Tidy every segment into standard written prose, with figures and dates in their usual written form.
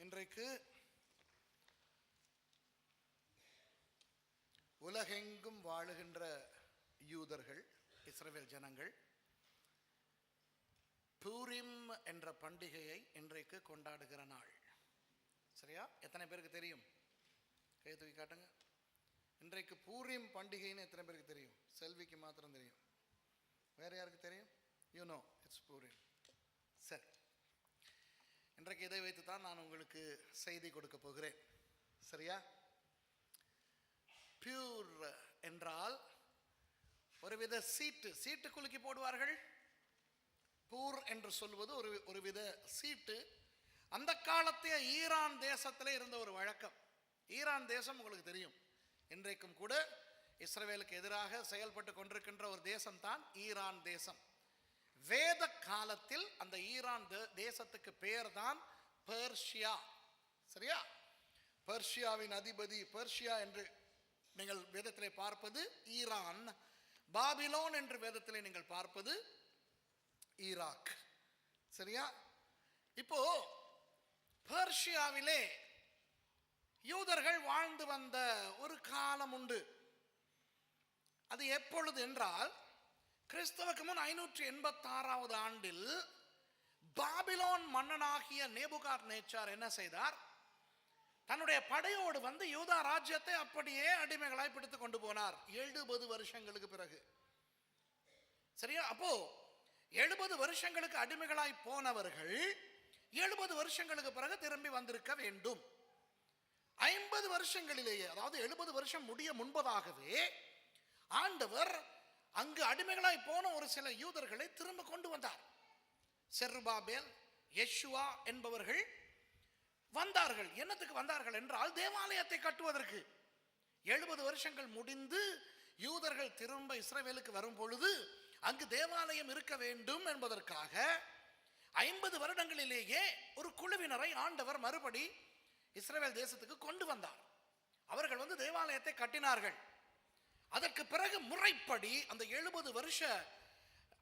இன்றைக்கு உலகெங்கும் வாழுகின்ற யூதர்கள், இஸ்ரவேல் ஜனங்கள் பூரிம் என்ற பண்டிகையை இன்றைக்கு கொண்டாடுகிற நாள். சரியா? எத்தனை பேருக்கு தெரியும்? கை தூக்கி காட்டுங்க. இன்றைக்கு பூரிம் பண்டிகைன்னு எத்தனை பேருக்கு தெரியும்? செல்விக்கு மாத்திரம் தெரியும். வேற யாருக்கு தெரியும்? It's Purim. சரி, இன்றைக்கு இதை வைத்து தான் நான் உங்களுக்கு செய்தி கொடுக்க போகிறேன். சரியா? பியூர் என்றால் ஒருவித சீட்டு குலுக்கி போடுவார்கள். பூர் என்று சொல்வது ஒரு வித சீட்டு. அந்த காலத்திய ஈரான் தேசத்தில் இருந்த ஒரு வழக்கம். ஈரான் தேசம் உங்களுக்கு தெரியும், இன்றைக்கும் கூட இஸ்ரவேலுக்கு எதிராக செயல்பட்டு கொண்டிருக்கின்ற ஒரு தேசம்தான் ஈரான் தேசம். வேத காலத்தில் அந்த ஈரான் தேசத்துக்கு பெயர் தான் பெர்ஷியா. சரியா? பெர்ஷியாவின் அதிபதி பெர்ஷியா என்று நீங்கள் வேதத்திலே பார்ப்பது ஈரான். பாபிலோன் என்று வேதத்திலே நீங்கள் பார்ப்பது ஈராக். சரியா? இப்போ பெர்ஷியாவிலே யூதர்கள் வாழ்ந்து வந்த ஒரு காலம் உண்டு. அது எப்பொழுது என்றால், கிறிஸ்தவுக்கு முன் 586வது ஆண்டில் பாபிலோன் மன்னனாகிய நேபுகாத்நேச்சார் என்ன செய்தார்? தன்னுடைய படையோடு வந்து யூதா ராஜ்யத்தை அப்படியே அடிமைகளாய் பிடித்து கொண்டு போனார் 70 வருஷங்களுக்கு பிறகு. சரியா? அப்போ 70 வருஷங்களுக்கு அடிமைகளாய் போனவர்கள் 70 வருஷங்களுக்கு பிறகு திரும்பி வந்திருக்க வேண்டும். 50 வருஷங்களிலேயே, அதாவது 70 வருஷம் முடிய முன்பதாகவே ஆண்டவர் அங்கு அடிமைகளாய் போன ஒரு சில யூதர்களை திரும்ப கொண்டு வந்தார். செருபாபேல், யெஷுவா என்பவர்கள் வந்தார்கள். என்னத்துக்கு வந்தார்கள் என்றால், தேவாலயத்தை கட்டுவதற்கு. 70 வருஷங்கள் முடிந்து யூதர்கள் திரும்ப இஸ்ரவேலுக்கு வரும் பொழுது அங்கு தேவாலயம் இருக்க வேண்டும் என்பதற்காக 50 வருடங்களிலேயே ஒரு குழுவினரை ஆண்டவர் மறுபடி இஸ்ரவேல் தேசத்துக்கு கொண்டு வந்தார். அவர்கள் வந்து தேவாலயத்தை கட்டினார்கள். அதற்கு பிறகு முறைப்படி அந்த 70 வருஷ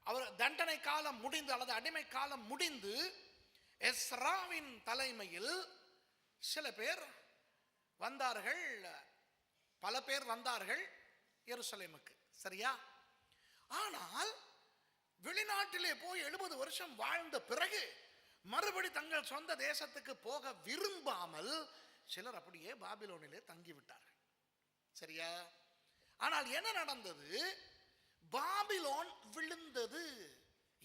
அவர் தண்டனை காலம் முடிந்து, அல்லது அடிமை காலம் முடிந்து, எஸ்ராவின் தலைமையில் சில பேர் வந்தார்கள், பல பேர் வந்தார்கள் எருசலேமுக்கு. சரியா? ஆனால் வெளிநாட்டிலே போய் 70 வருஷம் வாழ்ந்த பிறகு மறுபடி தங்கள் சொந்த தேசத்துக்கு போக விரும்பாமல் சிலர் அப்படியே பாபிலோனிலே தங்கிவிட்டார்கள். சரியா? ஆனால் என்ன நடந்தது? பாபிலோன் விழுந்தது.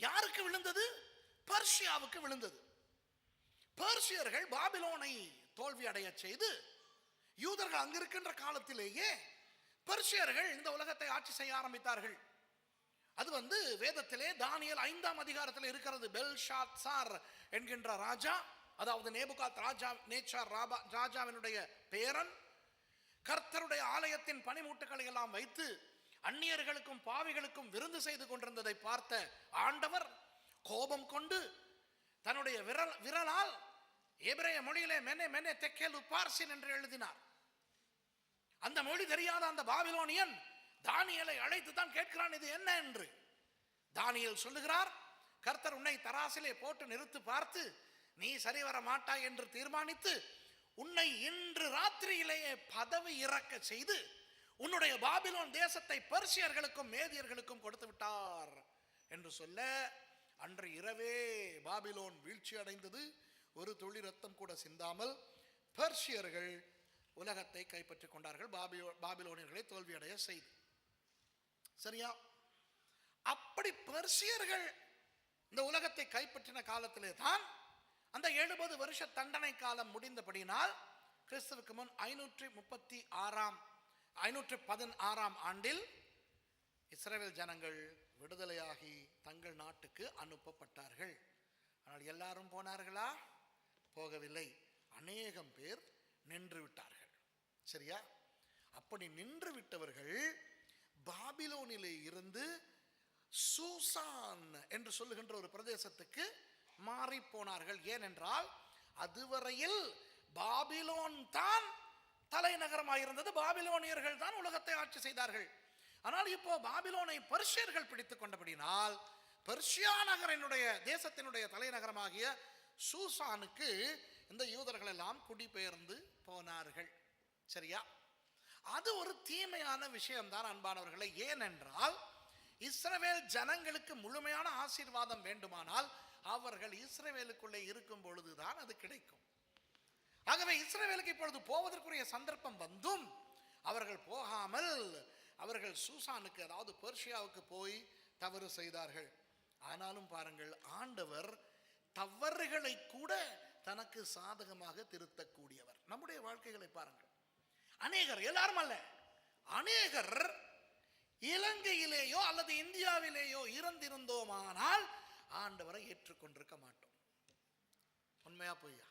யாருக்கு விழுந்தது? பெர்ஷியாவுக்கு விழுந்தது. பெர்ஷியர்கள் பாபிலோனை தோல்வி அடைய செய்து, யூதர்கள் அங்கிருக்கின்ற காலத்திலேயே பெர்ஷியர்கள் இந்த உலகத்தை ஆட்சி செய்ய ஆரம்பித்தார்கள். அது வந்து வேதத்திலே தானியேல் 5ஆம் அதிகாரத்தில் இருக்கிறது. பெல்ஷாத்சார் என்கின்ற ராஜா, அதாவது நேபுகாத் நேச்சார் ராஜாவினுடைய பேரன், கர்த்தருடைய ஆலயத்தின் பனிமூட்டுகளை எல்லாம் வைத்து அந்நியர்களுக்கும் பாவிகளுக்கும் விருந்து செய்து கொண்டிருந்ததை பார்த்த ஆண்டவர் கோபம் கொண்டு தன்னுடைய விரலால் எபிரேய மொழியிலே மெனே மெனே தெக்கேலு பார்சின் என்று எழுதினார். அந்த மொழி தெரியாத அந்த பாபிலோனியன் தானியேலை அழைத்து தான் கேட்கிறான், இது என்ன என்று. தானியேல் சொல்லுகிறார், கர்த்தர் உன்னை தராசிலே போட்டு நிறுத்து பார்த்து நீ சரி வர மாட்டாய் என்று தீர்மானித்து உன்னை இன்று ராத்திரியிலேயே பதவி இறக்க செய்து உன்னுடைய பாபிலோன் தேசத்தை பெர்ஷியர்களுக்கும் மேதியர்களுக்கும் கொடுத்து விட்டார் என்று சொல்ல, அன்று இரவே பாபிலோன் வீழ்ச்சி அடைந்தது. ஒரு துளி ரத்தம் கூட சிந்தாமல் பெர்ஷியர்கள் உலகத்தை கைப்பற்றிக் கொண்டார்கள், பாபிலோனியர்களை தோல்வியடைய செய்து. சரியா? அப்படி பெர்ஷியர்கள் இந்த உலகத்தை கைப்பற்றின காலத்திலே தான் அந்த 70 வருஷ தண்டனை காலம் முடிந்தபடினால் கிறிஸ்துவுக்கு முன் 516ஆம் ஆண்டில் இஸ்ரவேல் ஜனங்கள் விடுதலையாகி தங்கள் நாட்டுக்கு அனுப்பப்பட்டார்கள். ஆனால் எல்லாரும் போனார்களா? போகவில்லை. அநேகம் பேர் நின்று விட்டார்கள். சரியா? அப்படி நின்று விட்டவர்கள் பாபிலோனிலே இருந்து சூசான் என்று சொல்லுகின்ற ஒரு பிரதேசத்துக்கு மாறி போனார்கள். ஏனென்றால் அதுவரையில் பாபிலோன் தான் தலைநகரமாயிருந்தது, பாபிலோனியர்கள் தான் உலகத்தை ஆட்சி செய்தார்கள். ஆனால் இப்போ பாபிலோனை பெர்ஷியர்கள் பிடித்துக் கொண்டபடினால் பெர்ஷியா நகரினுடைய தேசத்தினுடைய தலைநகரமாகிய சூசானுக்கு இந்த யூதர்கள் எல்லாம் எல்லாம் குடிபெயர்ந்து போனார்கள். சரியா? அது ஒரு தீமையான விஷயம்தான் அன்பானவர்களே. ஏனென்றால் இஸ்ரவேல் ஜனங்களுக்கு முழுமையான ஆசீர்வாதம் வேண்டுமானால் அவர்கள் இஸ்ரவேலுக்குள்ளே இருக்கும் பொழுதுதான் அது கிடைக்கும். ஆகவே இஸ்ரவேலுக்கு இப்பொழுது போவதற்குரிய சந்தர்ப்பம் வந்தும் அவர்கள் போகாமல் அவர்கள் சூசானுக்கு, அதாவது பெர்ஷியாவுக்கு போய் தவறு செய்தார்கள். ஆனாலும் பாருங்கள், ஆண்டவர் தவறுகளை கூட தனக்கு சாதகமாக திருத்தக்கூடியவர். நம்முடைய வாழ்க்கைகளை பாருங்கள், அநேகர், எல்லாரும் அல்ல, அநேகர் இலங்கையிலேயோ அல்லது இந்தியாவிலேயோ இருந்திருந்தோமானால் ஆண்டவரை ஏற்றுக்கொண்டிருக்க மாட்டோம். உண்மையா பொய்யா?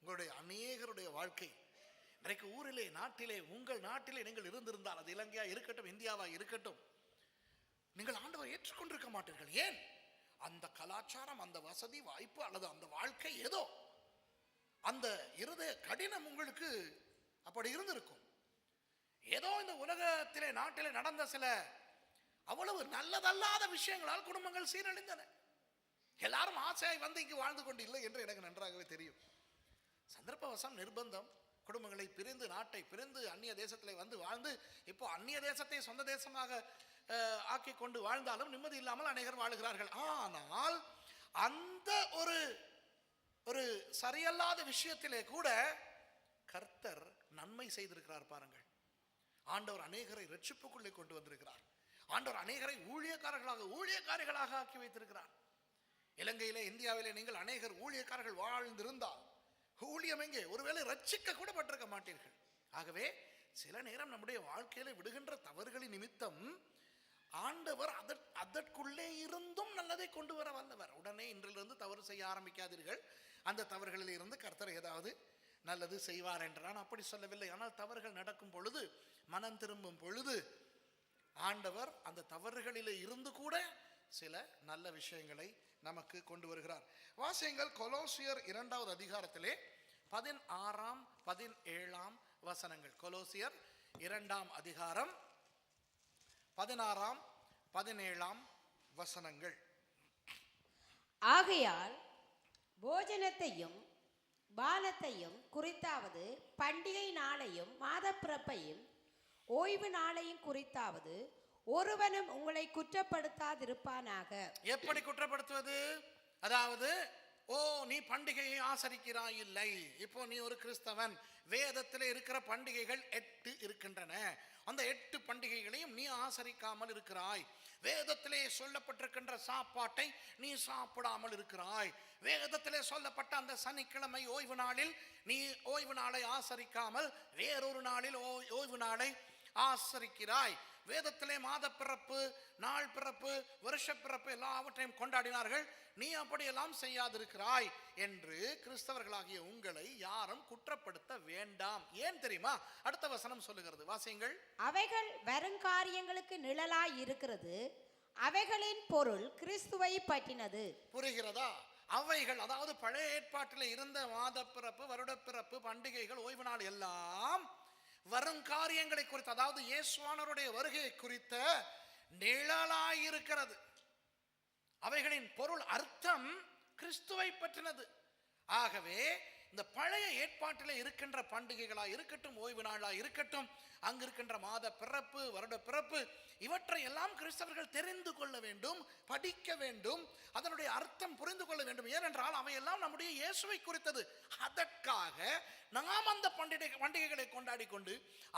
உங்களுடைய அநேகருடைய வாழ்க்கை இன்றைக்கு ஊரிலே, நாட்டிலே, உங்கள் நாட்டிலே நீங்கள் இருந்திருந்தால், அது இலங்கையா இருக்கட்டும், இந்தியாவா இருக்கட்டும், நீங்கள் ஆண்டவரை ஏற்றுக்கொண்டிருக்க மாட்டீர்கள். ஏன்? அந்த கலாச்சாரம், அந்த வசதி வாய்ப்பு அல்லது அந்த வாழ்க்கை, ஏதோ அந்த இருதய கடினம் உங்களுக்கு அப்படி இருந்திருக்கும். ஏதோ இந்த உலகத்திலே, நாட்டிலே நடந்த சில அவ்வளவு நல்லதல்லாத விஷயங்களால் குடும்பங்கள் சீரழிந்தன. எல்லாரும் ஆசையாய் வந்து இங்கு வாழ்ந்து கொண்டு இல்லை என்று எனக்கு நன்றாகவே தெரியும். சந்தர்ப்பவசம், நிர்பந்தம் குடும்பங்களை பிரிந்து, நாட்டை பிரிந்து அந்நிய தேசத்திலே வந்து வாழ்ந்து, இப்போ அந்நிய தேசத்தை சொந்த தேசமாக ஆக்கி கொண்டு வாழ்ந்தாலும் நிம்மதி இல்லாமல் அநேகர் வாழுகிறார்கள். ஆனால் அந்த ஒரு சரியல்லாத விஷயத்திலே கூட கர்த்தர் நன்மை செய்திருக்கிறார். பாருங்கள், ஆண்டவர் அநேகரை ரட்சிப்புக்குள்ளே கொண்டு வந்திருக்கிறார். ஆண்டவர் அநேகரை ஊழியக்காரர்களாக ஆக்கி வைத்திருக்கிறார். இலங்கையிலே, இந்தியாவிலே நீங்கள் அநேகர் ஊழியக்காரர்கள் வாழ்ந்திருந்தால் ஊழியம் எங்கே? ஒருவேளை ரட்சிக்க கூட பட்டிருக்க மாட்டீர்கள். ஆகவே சில நேரம் நம்முடைய வாழ்க்கையில விடுகின்ற தவறுகளின் நிமித்தம் ஆண்டவர் அதற்குள்ளே இருந்தும் நல்லதை கொண்டு வர வல்லவர். உடனே இன்றிலிருந்து தவறு செய்ய ஆரம்பிக்காதீர்கள், அந்த தவறுகளில் இருந்து கர்த்தர் ஏதாவது நல்லது செய்வார் என்று நான் அப்படி சொல்லவில்லை. ஆனால் தவறுகள் நடக்கும் பொழுது, மனம் திரும்பும் பொழுது ஆண்டவர் அந்த தவறுகளிலே இருந்து கூட சில நல்ல விஷயங்களை நமக்கு கொண்டு வருகிறார். வாசியுங்கள், கொலோசியர் 2வது அதிகாரத்திலே 16, 17 வசனங்கள். கொலோசியர் 2ஆம் அதிகாரம் 16, 17 வசனங்கள். ஆகையால் போஜனத்தையும் பானத்தையும் குறித்தாவது, பண்டிகை நாளையும் மாதப்பிறப்பையும் ஓய்வு நாளையும் குறித்தாவது ஒருவனும் உங்களை குற்றப்படுத்தாதிருப்பானாக. எப்படி குற்றப்படுத்துவது? அதாவது, நீ பண்டிகையை ஆசரிக்கிறாய், இல்லை, இப்போ நீ ஒரு கிறிஸ்தவன், வேதத்தில் இருக்கிற பண்டிகைகள் 8 இருக்கின்றன, அந்த 8 பண்டிகைகளையும் நீ ஆசரிக்காமல் இருக்கிறாய். வேதத்திலே சொல்லப்பட்டிருக்கின்ற சாப்பாட்டை நீ சாப்பிடாமல் இருக்கிறாய். வேதத்திலே சொல்லப்பட்ட அந்த சனிக்கிழமை ஓய்வு நாளில் நீ ஓய்வு நாளை ஆசரிக்காமல் வேறொரு நாளில் ஓய்வு நாளை ஆசரிக்கிறாய். வேதத்திலே மாத பிறப்பு, நாள் பிறப்பு, வருஷ பிறப்பு எல்லாவற்றையும் கொண்டாடினார்கள், நீ அப்படியெல்லாம் செய்யாதிருக்கிறாய் என்று கிறிஸ்தவர்களாகிய உங்களை யாரும் குற்றப்படுத்த வேண்டாம். ஏன் தெரியுமா? அடுத்த வசனம் சொல்லுகிறது, வாசியுங்கள். அவைகள் வருங்காரியங்களுக்கு நிழலாய் இருக்கிறது, அவைகளின் பொருள் கிறிஸ்துவை பற்றினது. புரிகிறதா? அவைகள், அதாவது பழைய ஏற்பாட்டில் இருந்த மாத பிறப்பு, வருட பிறப்பு, பண்டிகைகள், ஓய்வு நாள் எல்லாம் வருங்காரியங்களை குறித்து, அதாவது இயேசுவானவருடைய வருகையை குறித்த நிழலாயிருக்கிறது. அவைகளின் பொருள், அர்த்தம் கிறிஸ்துவை பற்றினது. ஆகவே இந்த பழைய ஏற்பாட்டில் இருக்கின்ற பண்டிகைகளா இருக்கட்டும், ஓய்வு நாளா இருக்கட்டும், அங்கு இருக்கின்ற மாத பிறப்பு, வருட பிறப்பு, இவற்றை எல்லாம் கிறிஸ்தவர்கள் தெரிந்து கொள்ள வேண்டும், படிக்க வேண்டும், அதனுடைய அர்த்தம் புரிந்து கொள்ள வேண்டும். ஏனென்றால் அவையெல்லாம் நம்முடைய இயேசுவை குறித்தது. அதற்காக நாம் அந்த பண்டிகைகளை கொண்டாடி கொண்டு,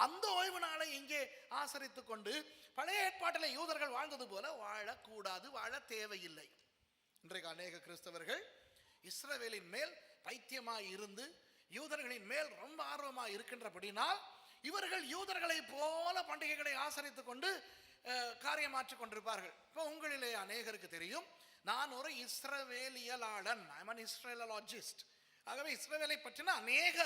அந்த ஓய்வு நாளை இங்கே ஆசரித்து கொண்டு, பழைய ஏற்பாட்டில் யூதர்கள் வாழ்ந்தது போல வாழக்கூடாது, வாழ தேவையில்லை. இன்றைக்கு அநேக கிறிஸ்தவர்கள் இஸ்ரவேலின் மேல் பைத்தியமாய் இருந்து யூதர்களின் மேல் ரொம்ப ஆர்வமாய் இருக்கின்றபடினால் இவர்கள் யூதர்களை போல பண்டிகைகளை ஆசரித்துக் கொண்டு காரியமாற்றிக் கொண்டிருப்பார்கள். இப்போ உங்களிலே அநேகருக்கு தெரியும், நான் ஒரு இஸ்ரவேலியலாளன், ஐம் அன் இஸ்ரேலலாஜிஸ்ட். ஆகவே இஸ்ரவேலை பற்றின அநேக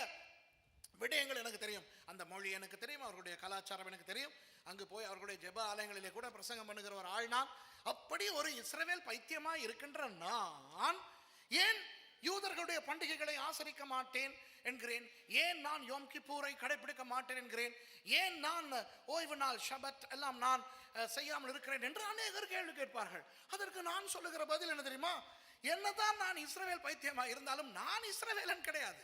விடயங்கள் எனக்கு தெரியும். அந்த மொழி எனக்கு தெரியும், அவர்களுடைய கலாச்சாரம் எனக்கு தெரியும். அங்கு போய் அவர்களுடைய ஜெப ஆலயங்களிலே கூட பிரசங்கம் பண்ணுகிற ஒரு ஆள் நான். அப்படி ஒரு இஸ்ரவேல் பைத்தியமாய் இருக்கின்ற நான் ஏன் யூதர்களுடைய பண்டிகைகளை ஆசரிக்க மாட்டேன் என்கிறேன்? ஏன் நான் யோம் கிப்பூரை கடைபிடிக்க மாட்டேன் என்கிறேன்? ஏன் நான் ஓய்வு நாள், ஷபத் எல்லாம் நான் செய்யாமல் இருக்கிறேன் என்று அநேகர் கேள்வி கேட்பார்கள். அதற்கு நான் சொல்லுகிற பதில் என்ன தெரியுமா? என்னதான் நான் இஸ்ரவேல் பைத்தியமாக இருந்தாலும் நான் இஸ்ரவேலன் கிடையாது.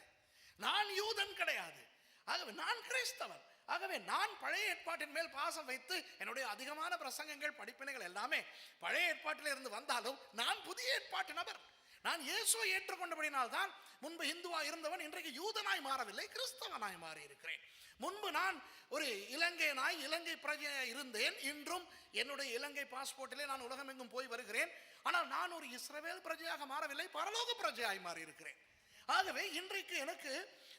நான் யூதன் கிடையாது, ஆகவே நான் கிறிஸ்தவன். ஆகவே நான் பழைய ஏற்பாட்டின் மேல் பாசம் வைத்து என்னுடைய அதிகமான பிரசங்கங்கள் படிப்பினைகள் எல்லாமே பழைய ஏற்பாட்டில் இருந்து வந்தாலும் நான் புதிய ஏற்பாட்டு நபர். நான் இயேசுவை ஏற்றுக்கொண்டபடினால் தான் முன்பு இந்துவா இருந்தவன் இன்றைக்கு யூதனாய் மாறவில்லை, கிறிஸ்தவனாய் மாறி இருக்கிறேன். முன்பு நான் ஒரு இலங்கை பிரஜையாய் இருந்தேன். இன்றும் என்னுடைய இலங்கை பாஸ்போர்ட்டிலே நான் உலகமெங்கும் போய் வருகிறேன். ஆனால் நான் ஒரு இஸ்ரவேல் பிரஜையாக மாறவில்லை, பரலோக பிரஜையாய் மாறி இருக்கிறேன். ஆகவே இன்றைக்கு எனக்கு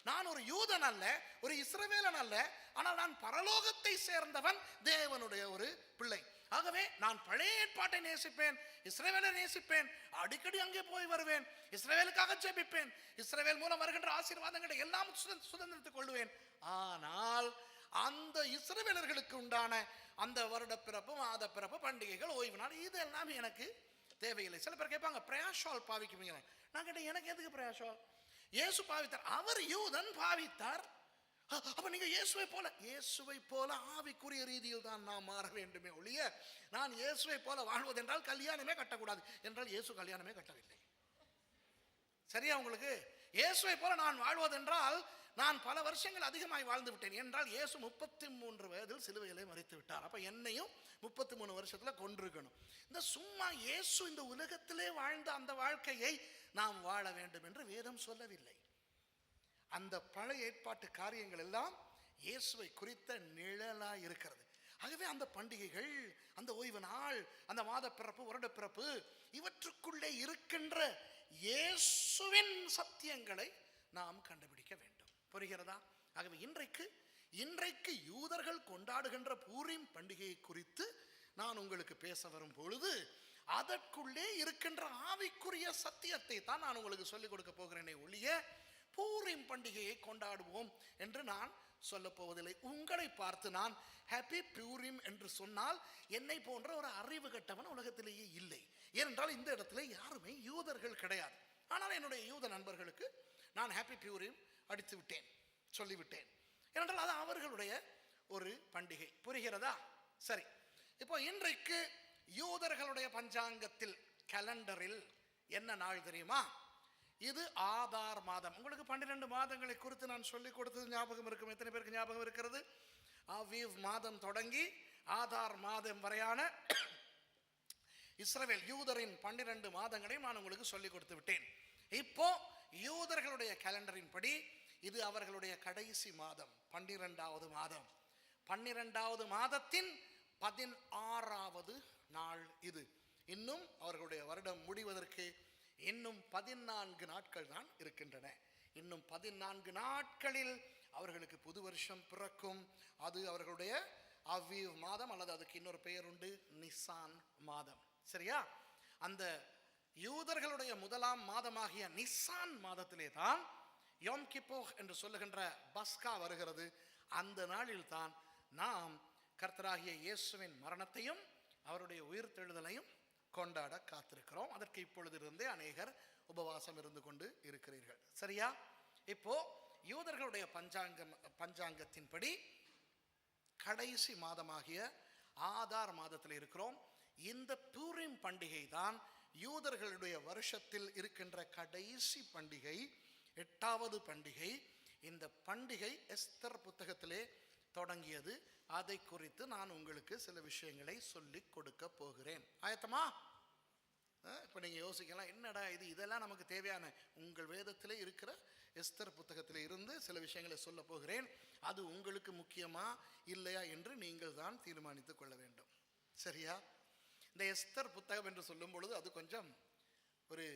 நான் ஒரு யூதன் அல்ல, ஒரு இஸ்ரவேலன் அல்ல, ஆனால் நான் பரலோகத்தை சேர்ந்தவன், தேவனுடைய ஒரு பிள்ளை. ஆகவே நான் பழைய ஏற்பாட்டை நேசிப்பேன், இஸ்ரவேலை நேசிப்பேன், அடிக்கடி அங்கே போய் வருவேன், இஸ்ரவேலுக்காக ஜெபிப்பேன், இஸ்ரவேல் மூலம் வருகின்ற ஆசீர்வாதங்களை எல்லாம் சுதந்திரத்துக் கொள்வேன். ஆனால் அந்த இஸ்ரவேலர்களுக்கு உண்டான அந்த வருட பிறப்பு, மாத பிறப்பு, பண்டிகைகள், ஓய்வு நாள் இதெல்லாம் எனக்கு தேவையில்லை. சில பேர் கேட்பாங்க, பிரயாஷால் பாவிக்குவீங்க. நான் கேட்டேன், எனக்கு எதுக்கு பிரயாஷால்? இயேசு பாவித்தார், அவர் யூதன் பாவித்தார். அப்ப நீங்க இயேசுவை போல ஆவிக்குரிய ரீதியில் தான் நாம் மாற வேண்டுமே ஒழிய, நான் இயேசுவை போல வாழ்வது என்றால் கல்யாணமே கட்டக்கூடாது என்றால் இயேசு கல்யாணமே கட்டவில்லை. சரியா உங்களுக்கு? இயேசுவை போல நான் வாழ்வதென்றால் நான் பல வருஷங்கள் அதிகமாய் வாழ்ந்து விட்டேன் என்றால் இயேசு 33 வயதில் சிலுவையிலே மரித்து விட்டார். அப்ப என்னையும் 33 வருஷத்துல கொண்டிருக்கணும். இந்த சும்மா இயேசு இந்த உலகத்திலே வாழ்ந்த அந்த வாழ்க்கையை நாம் வாழ வேண்டும் என்று வேதம் சொல்லவில்லை. அந்த பழைய ஏற்பாட்டு காரியங்கள் எல்லாம் இயேசுவை குறித்த நிழலா இருக்கிறது. ஆகவே அந்த பண்டிகைகள், அந்த ஓய்வு நாள், அந்த மாத பிறப்பு, வருட பிறப்பு, இவற்றுக்குள்ளே இருக்கின்ற இயேசுவின் சத்தியங்களை நாம் கண்டுபிடிக்க வேண்டும். புரிகிறதா? ஆகவே இன்றைக்கு யூதர்கள் கொண்டாடுகின்ற பூரீம் பண்டிகையை குறித்து நான் உங்களுக்கு பேச வரும் பொழுது அதற்குள்ளே இருக்கின்ற ஆவிக்குரிய சத்தியத்தை தான் நான் உங்களுக்கு சொல்லிக் கொடுக்க போகிறேனே ஒழிய பூரீம் பண்டிகையை கொண்டாடுவோம் என்று நான் சொல்ல போவதில்லை. உங்களை பார்த்து நான் ஹாப்பி பூரீம் என்று சொன்னால் என்னை போன்ற ஒரு அறிவு கட்டவன் உலகத்திலேயே இல்லை. ஏனென்றால் இந்த இடத்துல யாருமே யூதர்கள் கிடையாது. ஆனால் என்னுடைய யூத நண்பர்களுக்கு நான் ஹாப்பி பூரீம் அடித்து விட்டேன், சொல்லிவிட்டேன். ஏனென்றால் அது அவர்களுடைய ஒரு பண்டிகை. புரிகிறதா? சரி, இப்போ இன்றைக்கு யூதர்களுடைய பஞ்சாங்கத்தில், கேலண்டரில் என்ன நாள் தெரியுமா? இது ஆதார் மாதம். உங்களுக்கு 12 மாதங்களை குறித்து நான் சொல்லிக் கொடுத்தது ஞாபகம் இருக்கும். எத்தனை பேருக்கு ஞாபகம் இருக்கிறது? ஆவீவ் மாதம் தொடங்கி ஆதார் மாதம் வரையான இஸ்ரவேல் யூதரின் 12 மாதங்களையும் நான் உங்களுக்கு சொல்லிக் கொடுத்து விட்டேன். இப்போ யூதர்களுடைய கேலண்டரின் படி இது அவர்களுடைய கடைசி மாதம், 12வது மாதம். 12வது மாதத்தின் 16வது நாள் இது. இன்னும் அவர்களுடைய வருடம் முடிவதற்கு இன்னும் 14 நாட்கள் தான் இருக்கின்றன. இன்னும் 14 நாட்களில் அவர்களுக்கு புது வருஷம் பிறக்கும். அது அவர்களுடைய அவ்வீவ் மாதம், அல்லது அதுக்கு இன்னொரு பெயர் உண்டு, நிசான் மாதம். சரியா? அந்த யூதர்களுடைய முதலாம் மாதமாகிய நிசான் மாதத்திலே தான் யோம் கிப்போர் என்று சொல்லுகின்ற பஸ்கா வருகிறது. அந்த நாளில் தான் நாம் கர்த்தராகிய இயேசுவின் மரணத்தையும் அவருடைய உயிர்த்தெழுதலையும் கொண்டாட காத்திருக்கிறோம். அதற்கு இப்பொழுதிருந்தே அநேகர் உபவாசம் இருந்து கொண்டு இருக்கிறீர்கள். சரியா? இப்போ யூதர்களுடைய பஞ்சாங்கத்தின்படி கடைசி மாதமாகிய ஆதார் மாதத்தில் இருக்கிறோம். இந்த பூரீம் பண்டிகை தான் யூதர்களுடைய வருஷத்தில் இருக்கின்ற கடைசி பண்டிகை, 8வது பண்டிகை. இந்த பண்டிகை எஸ்தர் புத்தகத்திலே தொடங்கியது. அதை குறித்து நான் உங்களுக்கு சில விஷயங்களை சொல்லிக் கொடுக்க போகிறேன். ஆயத்தமா? இப்போ நீங்கள் யோசிக்கலாம், என்னடா இதெல்லாம் நமக்கு தேவையான? உங்கள் வேதத்திலே இருக்கிற எஸ்தர் புத்தகத்திலே இருந்து சில விஷயங்களை சொல்ல போகிறேன். அது உங்களுக்கு முக்கியமா இல்லையா என்று நீங்கள் தான் தீர்மானித்துக் கொள்ள வேண்டும். சரியா? இந்த எஸ்தர் புத்தகம் என்று சொல்லும் பொழுது அது கொஞ்சம் ஒரு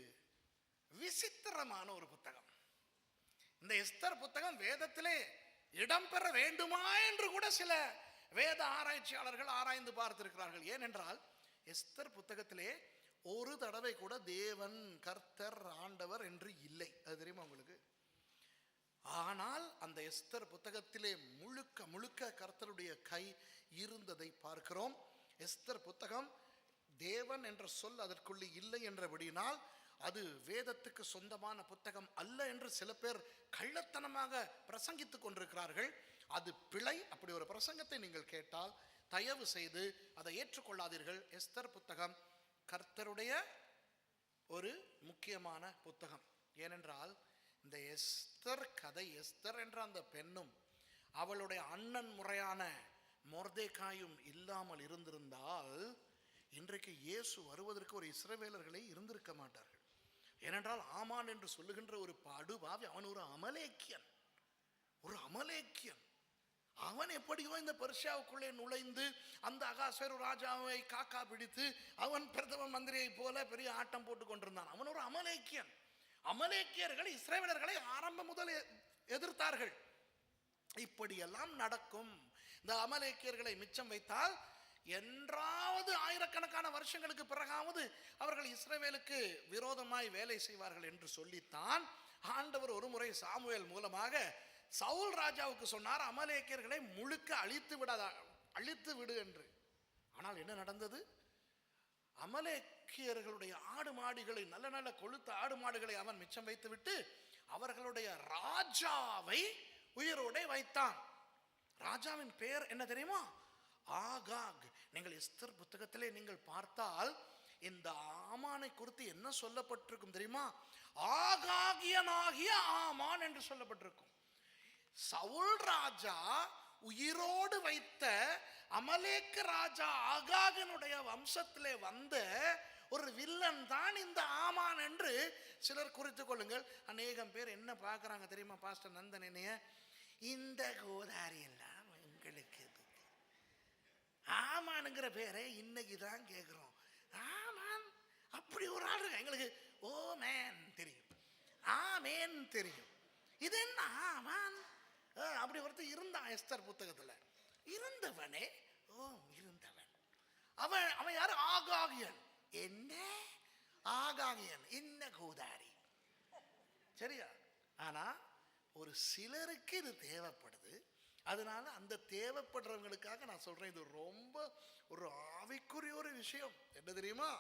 விசித்திரமான ஒரு புத்தகம். இந்த எஸ்தர் புத்தகம் வேதத்திலே இடம்பெற வேண்டுமா என்று கூட சில வேத ஆராய்ச்சியாளர்கள் ஆராய்ந்து பார்த்திருக்கிறார்கள். ஏனென்றால் எஸ்தர் புத்தகத்திலே ஒரு தடவை கூட தேவன், கர்த்தர், ஆண்டவர் என்று இல்லை. அது தெரியுமா உங்களுக்கு? ஆனால் அந்த எஸ்தர் புத்தகத்திலே முழுக்க முழுக்க கர்த்தருடைய கை இருந்ததை பார்க்கிறோம். எஸ்தர் புத்தகம் தேவன் என்ற சொல் அதற்குள்ளே இல்லை என்றபடினால் அது வேதத்துக்கு சொந்தமான புத்தகம் அல்ல என்று சில பேர் கள்ளத்தனமாக பிரசங்கித்துக் கொண்டிருக்கிறார்கள். அது பிழை. அப்படி ஒரு பிரசங்கத்தை நீங்கள் கேட்டால் தயவு செய்து அதை ஏற்றுக்கொள்ளாதீர்கள். எஸ்தர் புத்தகம் கர்த்தருடைய ஒரு முக்கியமான புத்தகம். ஏனென்றால் இந்த எஸ்தர் கதை, எஸ்தர் என்ற அந்த பெண்ணும் அவளுடைய அண்ணன் முறையான மொர்தெகாயும் இல்லாமல் இருந்திருந்தால் இன்றைக்கு இயேசு வருவதற்கு ஒரு இஸ்ரவேலர்களே இருந்திருக்க மாட்டார்கள். ஏனென்றால் ஆமான் என்று சொல்லுகின்ற ஒரு படுபாவி, அவன் ஒரு அமலேக்கியன். அவன் எப்படியோ இந்த பெர்சியாவுக்குள்ளே நுழைந்து அந்த அகாஸ்வேரு ராஜாவை காக்கா பிடித்து அவன் பிரதம மந்திரியை போல பெரிய ஆட்டம் போட்டு கொண்டிருந்தான். அவன் ஒரு அமலேக்கியன். அமலேக்கியர்கள் இஸ்ரவேலர்களை ஆரம்பம் முதல் எதிர்த்தார்கள். இப்படியெல்லாம் நடக்கும். இந்த அமலேக்கியர்களை மிச்சம் வைத்தால் என்றாவது ஆயிரக்கணக்கான வருஷங்களுக்கு பிறகாவது அவர்கள் இஸ்ரவேலுக்கு விரோதமாய் வேலை செய்வார்கள் என்று சொல்லித்தான் ஆண்டவர் ஒரு முறை சாமுவேல் மூலமாக சவுல் ராஜாவுக்கு சொன்னார், அமலேக்கியர்களை முழுக்க அழித்து விடு என்று. ஆனால் என்ன நடந்தது? அமலேக்கியர்களுடைய ஆடு மாடுகளை, நல்ல நல்ல கொழுத்த ஆடு மாடுகளை அவன் மிச்சம் வைத்து விட்டு அவர்களுடைய ராஜாவை உயிரோட வைத்தான். ராஜாவின் பெயர் என்ன தெரியுமா? ஆகாக். நீங்கள் எஸ்தர் புத்தகத்திலே நீங்கள் பார்த்தால் இந்த ஆமானை குறித்து என்ன சொல்லப்பட்டிருக்கும் தெரியுமா? ஆகாகியனாகிய ஆமான் என்று சொல்லப்பட்டிருக்கும். சவுல் ராஜா உயிரோடு வைத்த அமலேக்கு ராஜா ஆகாகனுடைய வம்சத்திலே வந்த ஒரு வில்லன் தான் இந்த ஆமான் என்று சிலர் குறித்துக் கொள்ளுங்கள். அநேகம் பேர் என்ன பார்க்கறாங்க தெரியுமா பாஸ்டர் நந்தன், என்னைய இந்த கோதாரி எல்லாம் எங்களுக்கு ஆமானுங்கிற பேரை இன்னைக்கு தான் கேட்கிறோம். ஆமான் அப்படி ஒரு ஆள் இருக்கு எங்களுக்கு. ஓ மேன் தெரியும், ஆமேன் தெரியும், இது என்ன ஆமான்? அப்படி ஒருத்தர் இருந்தான் எஸ்தர் புத்தகத்துல. இருந்தவனே இருந்தவன் அவன் யாரு? ஆகாகியன். என்ன ஆகாகியன்? என்ன கோதாரி. சரியா? ஆனா ஒரு சிலருக்கு இது தேவைப்படுது. அதனால அந்த தேவைப்படுறவங்களுக்காக நான் சொல்றேன், இது ரொம்ப ஒரு ஆவிக்குரிய ஒரு விஷயம். என்ன தெரியுமா?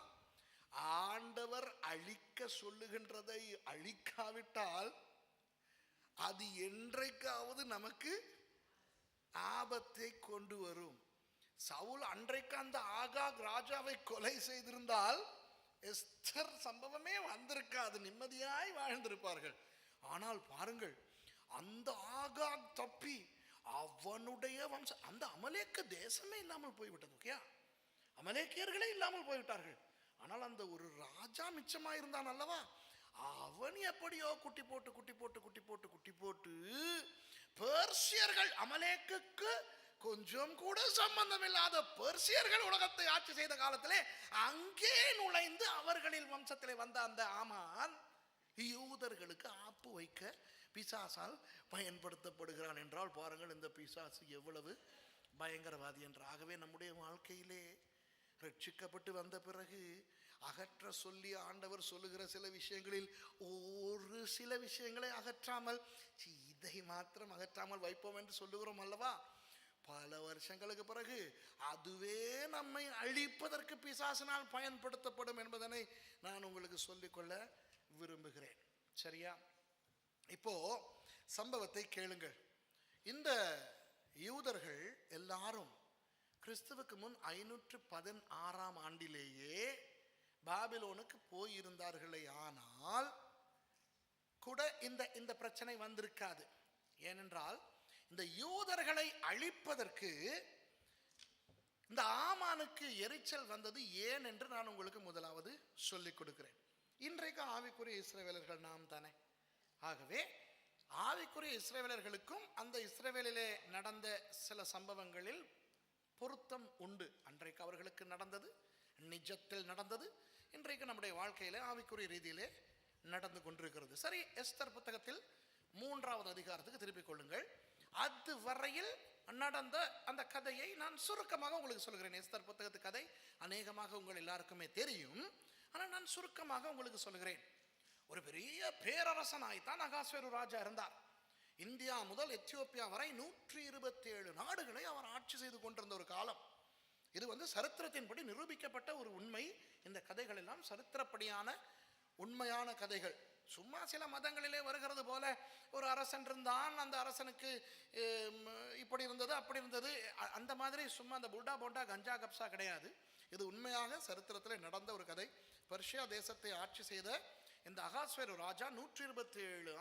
ஆண்டவர் அழிக்க சொல்லுகின்றதை அழிக்காவிட்டால் அது என்றைக்காவது நமக்கு ஆபத்தை கொண்டு வரும். சவுல் அன்றைக்கு அந்த ஆகாக் ராஜாவை கொலை செய்திருந்தால் எஸ்தர் சம்பவமே வந்திருக்காது, நிம்மதியாய் வாழ்ந்திருப்பார்கள். ஆனால் பாருங்கள், அந்த ஆகாக் தப்பி அவனுடைய வம்சம், அந்த அமலேக்க தேசமே இல்லாமல் போய்விட்டது. ஓகே, அமலேக்கியர்களே இல்லாமல் போய்விட்டார்கள். ஆனால் அந்த ஒரு ராஜா மிச்சமாயிருந்தான் அல்லவா, அவன் எப்படியோ குட்டி போட்டு பெர்சியர்கள், அமலேக்குக்கு கொஞ்சம் கூட சம்பந்தம் இல்லாத பெர்சியர்கள் உலகத்தை ஆட்சி செய்த காலத்திலே அங்கே நுழைந்து அவர்களின் வம்சத்திலே வந்த அந்த ஆமான் யூதர்களுக்கு ஆப்பு வைக்க பிசாசால் பயன்படுத்தப்படுகிறான் என்றால் பாருங்கள் இந்த பிசாசு எவ்வளவு பயங்கரவாதி என்று. ஆகவே நம்முடைய வாழ்க்கையிலே ரட்சிக்கப்பட்டு வந்த பிறகு அகற்ற சொல்லி ஆண்டவர் சொல்லுகிற சில விஷயங்களில் ஒரு சில விஷயங்களை அகற்றாமல், இதை மாத்திரம் அகற்றாமல் வைப்போம் என்று சொல்லுகிறோம் அல்லவா, பல வருஷங்களுக்கு பிறகு அதுவே நம்மை அழிப்பதற்கு பிசாசினால் பயன்படுத்தப்படும் என்பதனை நான் உங்களுக்கு சொல்லிக்கொள்ள விரும்புகிறேன். சரியா? இப்போ சம்பவத்தை கேளுங்கள். இந்த யூதர்கள் எல்லாரும் கிறிஸ்துவுக்கு முன் 516 ஆண்டிலேயே பாபிலோனுக்கு போயிருந்தார்களே, ஆனால் கூட இந்த பிரச்சனை வந்திருக்காது. ஏனென்றால் இந்த யூதர்களை அழிப்பதற்கு இந்த ஆமானுக்கு எரிச்சல் வந்தது ஏன் என்று நான் உங்களுக்கு முதலாவது சொல்லிக் கொடுக்கிறேன். இன்றைக்கு ஆவிக்குரிய இஸ்ரவேலர்கள் நாம் தானே. ஆகவே ஆவிக்குரிய இஸ்ரவேலர்களுக்கும் அந்த இஸ்ரவேலிலே நடந்த சில சம்பவங்களில் பொருத்தம் உண்டு. அன்றைக்கு அவர்களுக்கு நடந்தது நிஜத்தில் நடந்தது, இன்றைக்கு நம்முடைய வாழ்க்கையில ஆவிக்குரிய ரீதியிலே நடந்து கொண்டிருக்கிறது. சரி, எஸ்தர் புத்தகத்தில் 3வது அதிகாரத்துக்கு திருப்பிக் கொள்ளுங்கள். அது வரையில் நடந்த அந்த கதையை நான் சுருக்கமாக உங்களுக்கு சொல்கிறேன். எஸ்தர் புத்தகத்து கதை அநேகமாக உங்கள் எல்லாருக்குமே தெரியும், ஆனால் நான் சுருக்கமாக உங்களுக்கு சொல்கிறேன். ஒரு பெரிய பேரரசனாய்த்தான் அகாஸ்வேரு ராஜா இருந்தார். இந்தியா முதல் எத்தியோப்பியா வரை 127 நாடுகளை அவர் ஆட்சி செய்து கொண்டிருந்த ஒரு காலம். இது சரித்திரத்தின்படி நிரூபிக்கப்பட்ட ஒரு உண்மை. இந்த கதைகள் எல்லாம் சரித்திரப்படியான உண்மையான கதைகள். சும்மா சில மதங்களிலே வருகிறது போல ஒரு அரசன் இருந்தான், அந்த அரசனுக்கு இப்படி இருந்தது அப்படி இருந்தது, அந்த மாதிரி சும்மா அந்த புல்டா போண்டா கஞ்சா கப்சா கிடையாது. இது உண்மையாக சரித்திரத்தில் நடந்த ஒரு கதை. பெர்ஷியா தேசத்தை ஆட்சி செய்த இந்த அகாஸ்வேரு ராஜா 127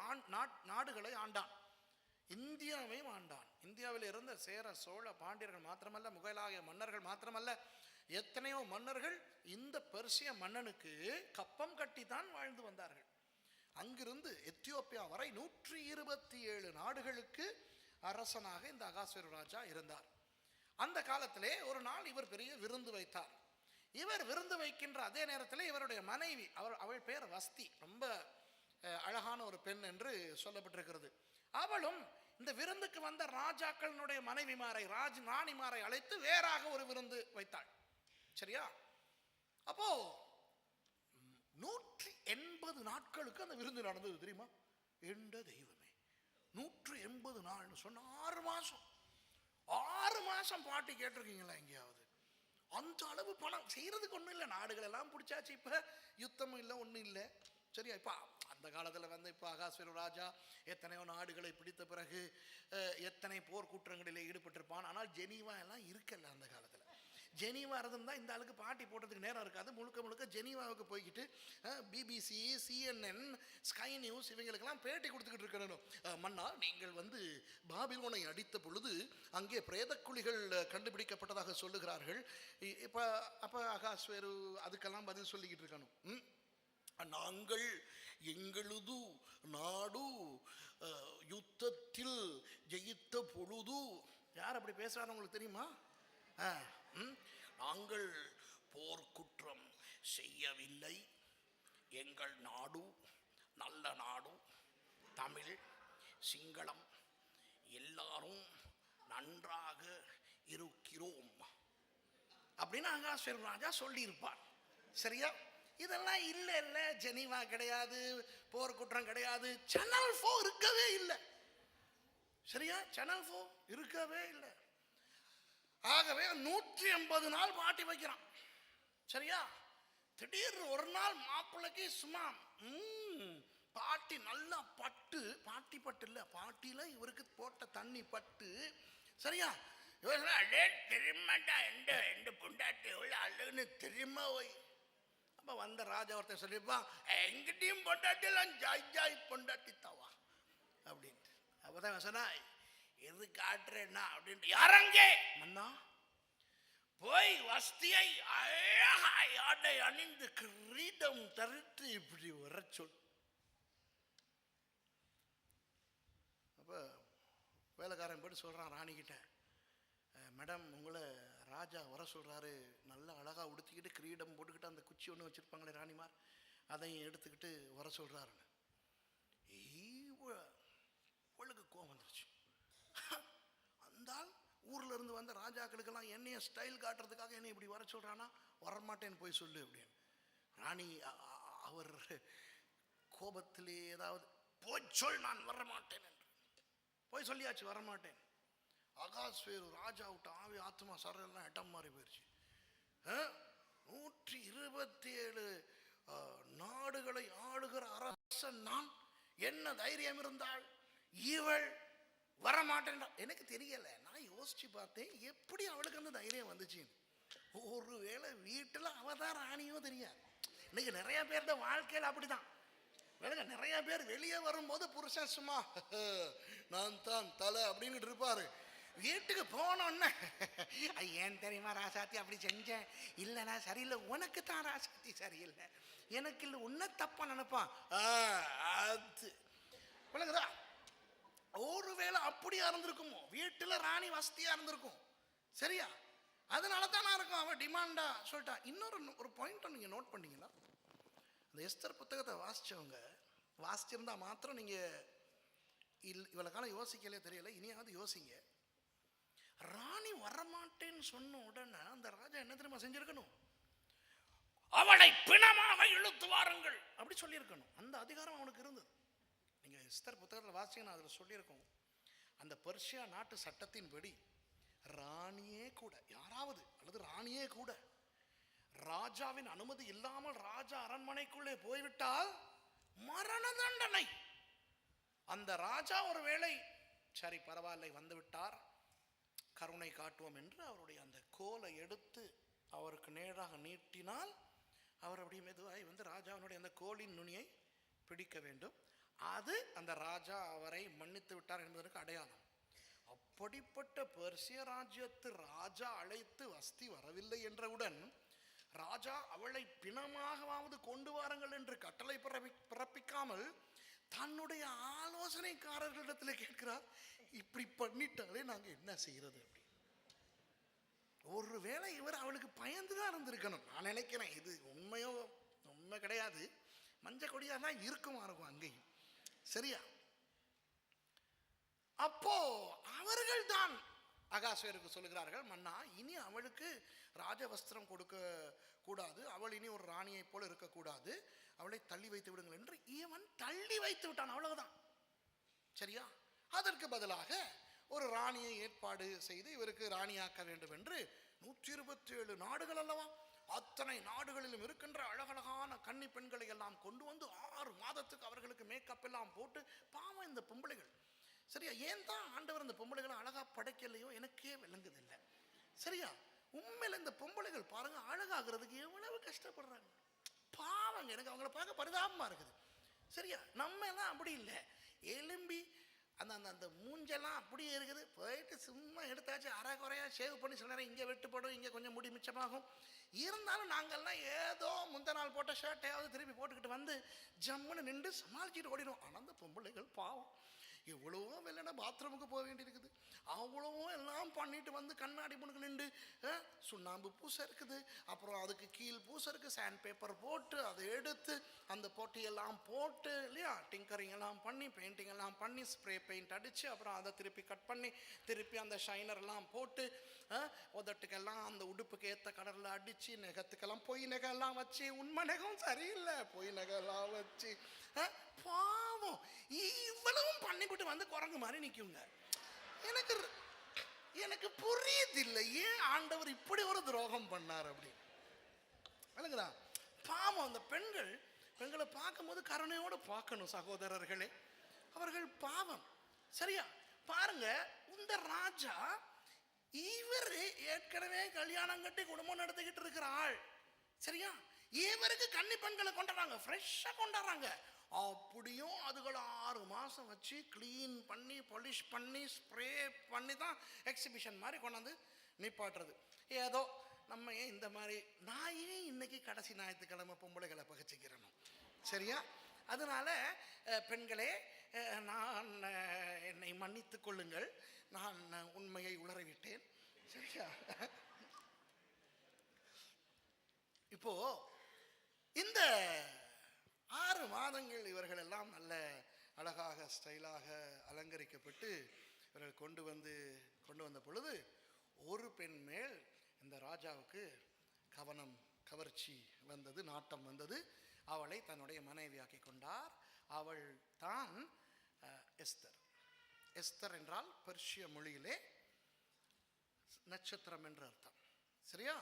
நாடுகளை ஆண்டான். இந்தியாவையும் ஆண்டான். இந்தியாவில் இருந்த சேர சோழ பாண்டியர்கள் மாத்திரமல்ல, முகலாய மன்னர்கள் மாத்திரமல்ல, எத்தனையோ மன்னர்கள் இந்த பெர்சிய மன்னனுக்கு கப்பம் கட்டித்தான் வாழ்ந்து வந்தார்கள். அங்கிருந்து எத்தியோப்பியா வரை 127 நாடுகளுக்கு அரசனாக இந்த அகாஸ்வேரு ராஜா இருந்தார். அந்த காலத்திலே ஒரு நாள் இவர் பெரிய விருந்து வைத்தார். இவர் விருந்து வைக்கின்ற அதே நேரத்தில் இவருடைய மனைவி, அவள் பெயர் வஸ்தி, ரொம்ப அழகான ஒரு பெண் என்று சொல்லப்பட்டிருக்கிறது. அவளும் இந்த விருந்துக்கு வந்த ராஜாக்களுடைய மனைவிமாரை, ராணிமாரை அழைத்து வேறாக ஒரு விருந்து வைத்தாள். சரியா? அப்போ 180 நாட்களுக்கு அந்த விருந்து நடந்தது. தெரியுமா? எந்த தெய்வமே, 180 நாள்னு சொன்ன 6 மாசம் பாட்டி கேட்டிருக்கீங்களா எங்கேயாவது? அந்த அளவு பணம் செய்யறதுக்கு ஒன்றும் இல்லை. நாடுகள் எல்லாம் பிடிச்சாச்சு. இப்போ யுத்தமும் இல்லை, ஒன்றும் இல்லை. சரியா? இப்போ அந்த காலத்தில் இப்போ அகாஸ்வேரு ராஜா எத்தனையோ நாடுகளை பிடித்த பிறகு எத்தனை போர்க்குற்றங்களில் ஈடுபட்டிருப்பான். ஆனால் ஜெனீவா எல்லாம் இருக்கல. அந்த காலத்தில் ஜெனீவா இருந்தால் இந்த ஆளுக்கு பாட்டி போட்டதுக்கு நேரம் இருக்காது. முழுக்க ஜெனீவாவுக்கு போய்கிட்டு பிபிசி, சிஎன்என், ஸ்கை நியூஸ் இவங்களுக்கெல்லாம் பேட்டி கொடுத்துக்கிட்டு இருக்கணும். மன்னா, நீங்கள் பாபிலோனை அடித்த பொழுது அங்கே பிரேத குழிகள் கண்டுபிடிக்கப்பட்டதாக சொல்லுகிறார்கள். அப்போ அகாஸ்வேரு அதுக்கெல்லாம் பதில் சொல்லிக்கிட்டு இருக்கணும். நாங்கள் எங்களது நாடு யுத்தத்தில் ஜெயித்த பொழுது, யார் அப்படி பேசுறாரு உங்களுக்கு தெரியுமா? நாங்கள் போர்க்குற்றம் செய்யவில்லை, எங்கள் நாடு நல்ல நாடு, தமிழ் சிங்களம் எல்லாரும் நன்றாக இருக்கிறோம் அப்படின்னு அகாஸ்வேரு ராஜா சொல்லியிருப்பார். சரியா? இதெல்லாம் இல்லை, ஜெனீவா கிடையாது, போர்க்குற்றம் கிடையாது, சேனல் 4 இருக்கவே இல்லை. சரியா? சேனல் 4 இருக்கவே இல்லை. ஆகவே 180 நாள் பாட்டி வைக்கிறான். சரியா? திடீர்னு ஒரு நாள் மாப்பிள்ளைக்கு சும்மா பாட்டி நல்லா பட்டு, பாட்டி பட்டு இல்லை, பாட்டியில இவருக்கு போட்ட தண்ணி பட்டு. சரியா? தெரியுமாட்டா எந்த பொண்டாட்டி எவ்வளோ அழகுன்னு தெரியுமா? போய் அப்போ வந்த ராஜா ஒருத்தர் சொல்லியிருப்பான், எங்கிட்டையும் பொண்டாட்டி எல்லாம் ஜாய் பொண்டாட்டி தாவா அப்படின்ட்டு. அப்போதான் சொன்னா, எது காட்டுறேன்னா அப்படின்ட்டு, யாரங்கே மன்னா போய் வஸ்தியை அழகாய் ஆடை அணிந்து கிரீடம் தரித்து இப்படி வர சொல். அப்போ வேலைக்காரன் போட்டு சொல்கிறான் ராணிக்கிட்ட, மேடம் உங்களை ராஜா வர சொல்கிறாரு, நல்லா அழகாக உடுத்திக்கிட்டு கிரீடம் போட்டுக்கிட்டு அந்த குச்சி ஒன்று வச்சுருப்பாங்களே ராணிமார், அதையும் எடுத்துக்கிட்டு வர சொல்கிறாருன்னு. இவளுக்கு கோவம் வந்துருச்சு. அந்த ஊரில் இருந்து வந்த ராஜாக்களுக்கெல்லாம் என்னைய ஸ்டைல் காட்டுறதுக்காக என்னை இப்படி வர சொல்கிறானா, வரமாட்டேன்னு போய் சொல்லு அப்படின்னு. ராணி அவர் கோபத்திலே ஏதாவது போய் சொல், நான் வரமாட்டேன் என்று போய் சொல்லியாச்சு, வரமாட்டேன். அகாஸ்வேரு ராஜா விட்ட ஆவி ஆத்மா சரெல்லாம் இடம் மாறி போயிடுச்சு. 127 நாடுகளை ஆளுகிற அரசன் நான், என்ன தைரியம் இருந்தால் இவள் வரமாட்டேன்? எனக்கு தெரியல. நான் யோசிச்சு பார்த்தேன், எப்படி அவளுக்கு அந்த தைரியம் வந்துச்சுன்னு. ஒருவேளை வீட்டில் அவதான் ராணியோ தெரியாது. இன்னைக்கு நிறைய பேருடைய வாழ்க்கையில் அப்படிதான். நிறைய பேர் வெளியே வரும்போது புருஷன் சும்மா நான் தான் தலை அப்படின்னுட்டு இருப்பாரு. வீட்டுக்கு போனோன்னு, ஏன் தெரியுமா ராசாத்தி அப்படி செஞ்சேன், இல்லைனா சரியில்லை, உனக்கு தான் ராசாத்தி சரியில்லை, எனக்கு இல்லை, உன்ன தப்பா நினைப்பான். அது விளங்குதா? ஒருவேளை அப்படியா இருந்திருக்குமோ, வீட்டுல ராணி வசதியா இருந்திருக்கும். சரியா? அதனால தான் நான் இருக்கும் அவன் டிமாண்டா சொல்லிட்டா. இன்னொரு பாயிண்ட் நீங்க நோட் பண்ணீங்களா? அந்த எஸ்தர் புத்தகத்தை வாசிச்சிருந்தா மாத்திரம் நீங்க இவ்வளவு காலம் யோசிக்கலே தெரியல, இனியாவது யோசிங்க. ராணி வரமாட்டேன்னு சொன்ன உடனே அந்த ராஜா என்ன தெரியுமா செஞ்சிருக்கணும்? அவளை பிணமாக இழுத்து வாருங்கள் அப்படி சொல்லியிருக்கணும். அந்த அதிகாரம் அவனுக்கு இருந்தது. நீங்க எஸ்தர் புத்தகத்தில் வாசிங்கன்னா அதில் சொல்லியிருக்கோம், அந்த பெர்சியா நாட்டு சட்டத்தின்படி ராணியே கூட, யாராவது அல்லது ராணியே கூட ராஜாவின் அனுமதி இல்லாமல் ராஜா அரண்மனைக்குள்ளே போய்விட்டால் மரண தண்டனை. அந்த ராஜா ஒருவேளை சரி பரவாயில்லை வந்துவிட்டார், கருணை காட்டுவோம் என்று அவருடைய அந்த கோலை எடுத்து அவருக்கு நேராக நீட்டினால் அவர் அப்படியே மெதுவாய் ராஜாவினுடைய அந்த கோலின் நுனியை பிடிக்க வேண்டும். அது அந்த ராஜா அவரை மன்னித்து விட்டார் என்பதற்கு அடையாளம். அப்படிப்பட்ட பெர்சிய ராஜ்யத்து ராஜா அழைத்து வஸ்தி வரவில்லை என்றவுடன் ராஜா அவளை பிணமாகவாவது கொண்டு வாருங்கள் என்று கட்டளை பிறப்பிக்காமல் தன்னுடைய ஆலோசனைக்காரர்களிடத்தில் கேட்கிறார், இப்படி பண்ணிட்டாலே நாங்க என்ன செய்யறது அப்படி. ஒருவேளை இவர் அவளுக்கு பயந்துதான் இருந்திருக்கணும் நான் நினைக்கிறேன். இது உண்மை கிடையாது, மஞ்ச கொடியா தான் இருக்குமா இருக்கும் அங்கேயும். சரியா? அப்போ அவர்கள் தான் அகாஸ்வேருக்கு சொல்லுகிறார்கள், மன்னா இனி அவளுக்கு ராஜவஸ்திரம் கொடுக்க கூடாது, அவள் இனி ஒரு ராணியை போல இருக்கக்கூடாது, அவளை தள்ளி வைத்து விடுங்கள் என்று இவன் தள்ளி வைத்து விட்டான். அவ்வளவுதான். சரியா? அதற்கு பதிலாக ஒரு ராணியை ஏற்பாடு செய்து இவருக்கு ராணியாக்க வேண்டும் என்று 127 நாடுகள் அல்லவா, அத்தனை நாடுகளிலும் இருக்கின்ற அழகழகான கன்னி பெண்களை எல்லாம் கொண்டு வந்து 6 மாதத்துக்கு அவர்களுக்கு மேக்கப் எல்லாம் போட்டு, பாவம் இந்த பொம்பளைகள். சரியா? ஏன் தான் ஆண்டவர் இந்த பொம்பளைகளை அழகா படைக்கலையோ எனக்கே விளங்குதில்லை. சரியா? உண்மையில இந்த பொம்பளைகள் பாருங்க அழகாகிறதுக்கு எவ்வளவு கஷ்டப்படுறாங்க. பாவங்க, எனக்கு அவங்கள பார்க்க பரிதாபமா இருக்குது. சரியா? நம்ம எல்லாம் அப்படி இல்லை, எலும்பி அந்த அந்த மூஞ்செல்லாம் அப்படியே இருக்குது, போயிட்டு சும்மா எடுத்தாச்சு அரை குறையா ஷேவ் பண்ணி சில நேரம் இங்கே வெட்டுப்படும், இங்கே கொஞ்சம் முடி மிச்சமாகும். இருந்தாலும் நாங்கள்லாம் ஏதோ முந்த நாள் போட்ட ஷர்ட்டையாவது திருப்பி போட்டுக்கிட்டு வந்து ஜம்முன்னு நின்று சமாளிச்சுட்டு ஓடிடும். ஆனால் அந்த பொம்பளைகள் பாவம் எவ்வளவோ வெள்ளன பாத்ரூமுக்கு போக வேண்டியிருக்குது, அவ்வளவோ எல்லாம் பண்ணிட்டு வந்து கண்ணாடி முனுக்கு நின்று சுண்ணாம்பு பூசை இருக்குது, அப்புறம் அதுக்கு கீழ் பூசை இருக்குது, சாண்ட் பேப்பர் போட்டு அதை எடுத்து அந்த போட்டியெல்லாம் போட்டு இல்லையா, டிங்கரிங் எல்லாம் பண்ணி பெயிண்டிங் எல்லாம் பண்ணி ஸ்ப்ரே பெயிண்ட் அடித்து அப்புறம் அதை திருப்பி கட் பண்ணி திருப்பி அந்த ஷைனர்லாம் போட்டு உதட்டுக்கெல்லாம் அந்த உடுப்புக்கு ஏற்ற கடலில் அடித்து நெகத்துக்கெல்லாம் பொய் நெகெல்லாம் வச்சு, உண்மை நெகம் சரியில்லை பொய் நெகெல்லாம் வச்சு பாவம் இவ்வளவும் பண்ணிவிட்டு வந்து குரங்கு மாதிரி நிற்குங்க. எனக்கு புரியுதில்லை ஏன் ஆண்டவர் இப்படி ஒரு துரோகம் பண்ணார் அப்படி. இல்லைங்களா? பாவம் அந்த பெண்களை பார்க்கும்போது கருணையோடு பார்க்கணும் சகோதரர்களே, அவர்கள் பாவம். சரியா? பாருங்க, இந்த ராஜா இவர் ஏற்கனவே கல்யாணம் கட்டி குடும்பம் நடத்திக்கிட்டு இருக்கிற ஆள். சரியா? இவருக்கு கன்னி பெண்களை கொண்டாடுறாங்க, ஃப்ரெஷ்ஷா கொண்டாடுறாங்க. அப்படியும் அதுகளை 6 மாதம் வச்சு க்ளீன் பண்ணி பாலிஷ் பண்ணி ஸ்ப்ரே பண்ணி தான் எக்ஸிபிஷன் மாதிரி கொண்டாந்து நிப்பாட்டுறது. ஏதோ நம்ம ஏன் இந்த மாதிரி, நான் ஏன் இன்னைக்கு கடைசி ஞாயிற்றுக்கிழமை பொம்பளைகளை பகிச்சிக்கிறேன். சரியா? அதனால பெண்களே, நான் என்னை மன்னித்து கொள்ளுங்கள், நான் உண்மையை உளறிவிட்டேன். சரியா? இப்போ இந்த 6 மாதங்கள் இவர்கள் எல்லாம் நல்ல அழகாக ஸ்டைலாக அலங்கரிக்கப்பட்டு இவர்கள் கொண்டு வந்த பொழுது ஒரு பெண் மேல் இந்த ராஜாவுக்கு கவர்ச்சி வந்தது, நாட்டம் வந்தது. அவளை தன்னுடைய மனைவியாக்கி கொண்டார். அவள் தான் எஸ்தர். எஸ்தர் என்றால் பெர்ஷிய மொழியிலே நட்சத்திரம் என்று அர்த்தம். சரியா?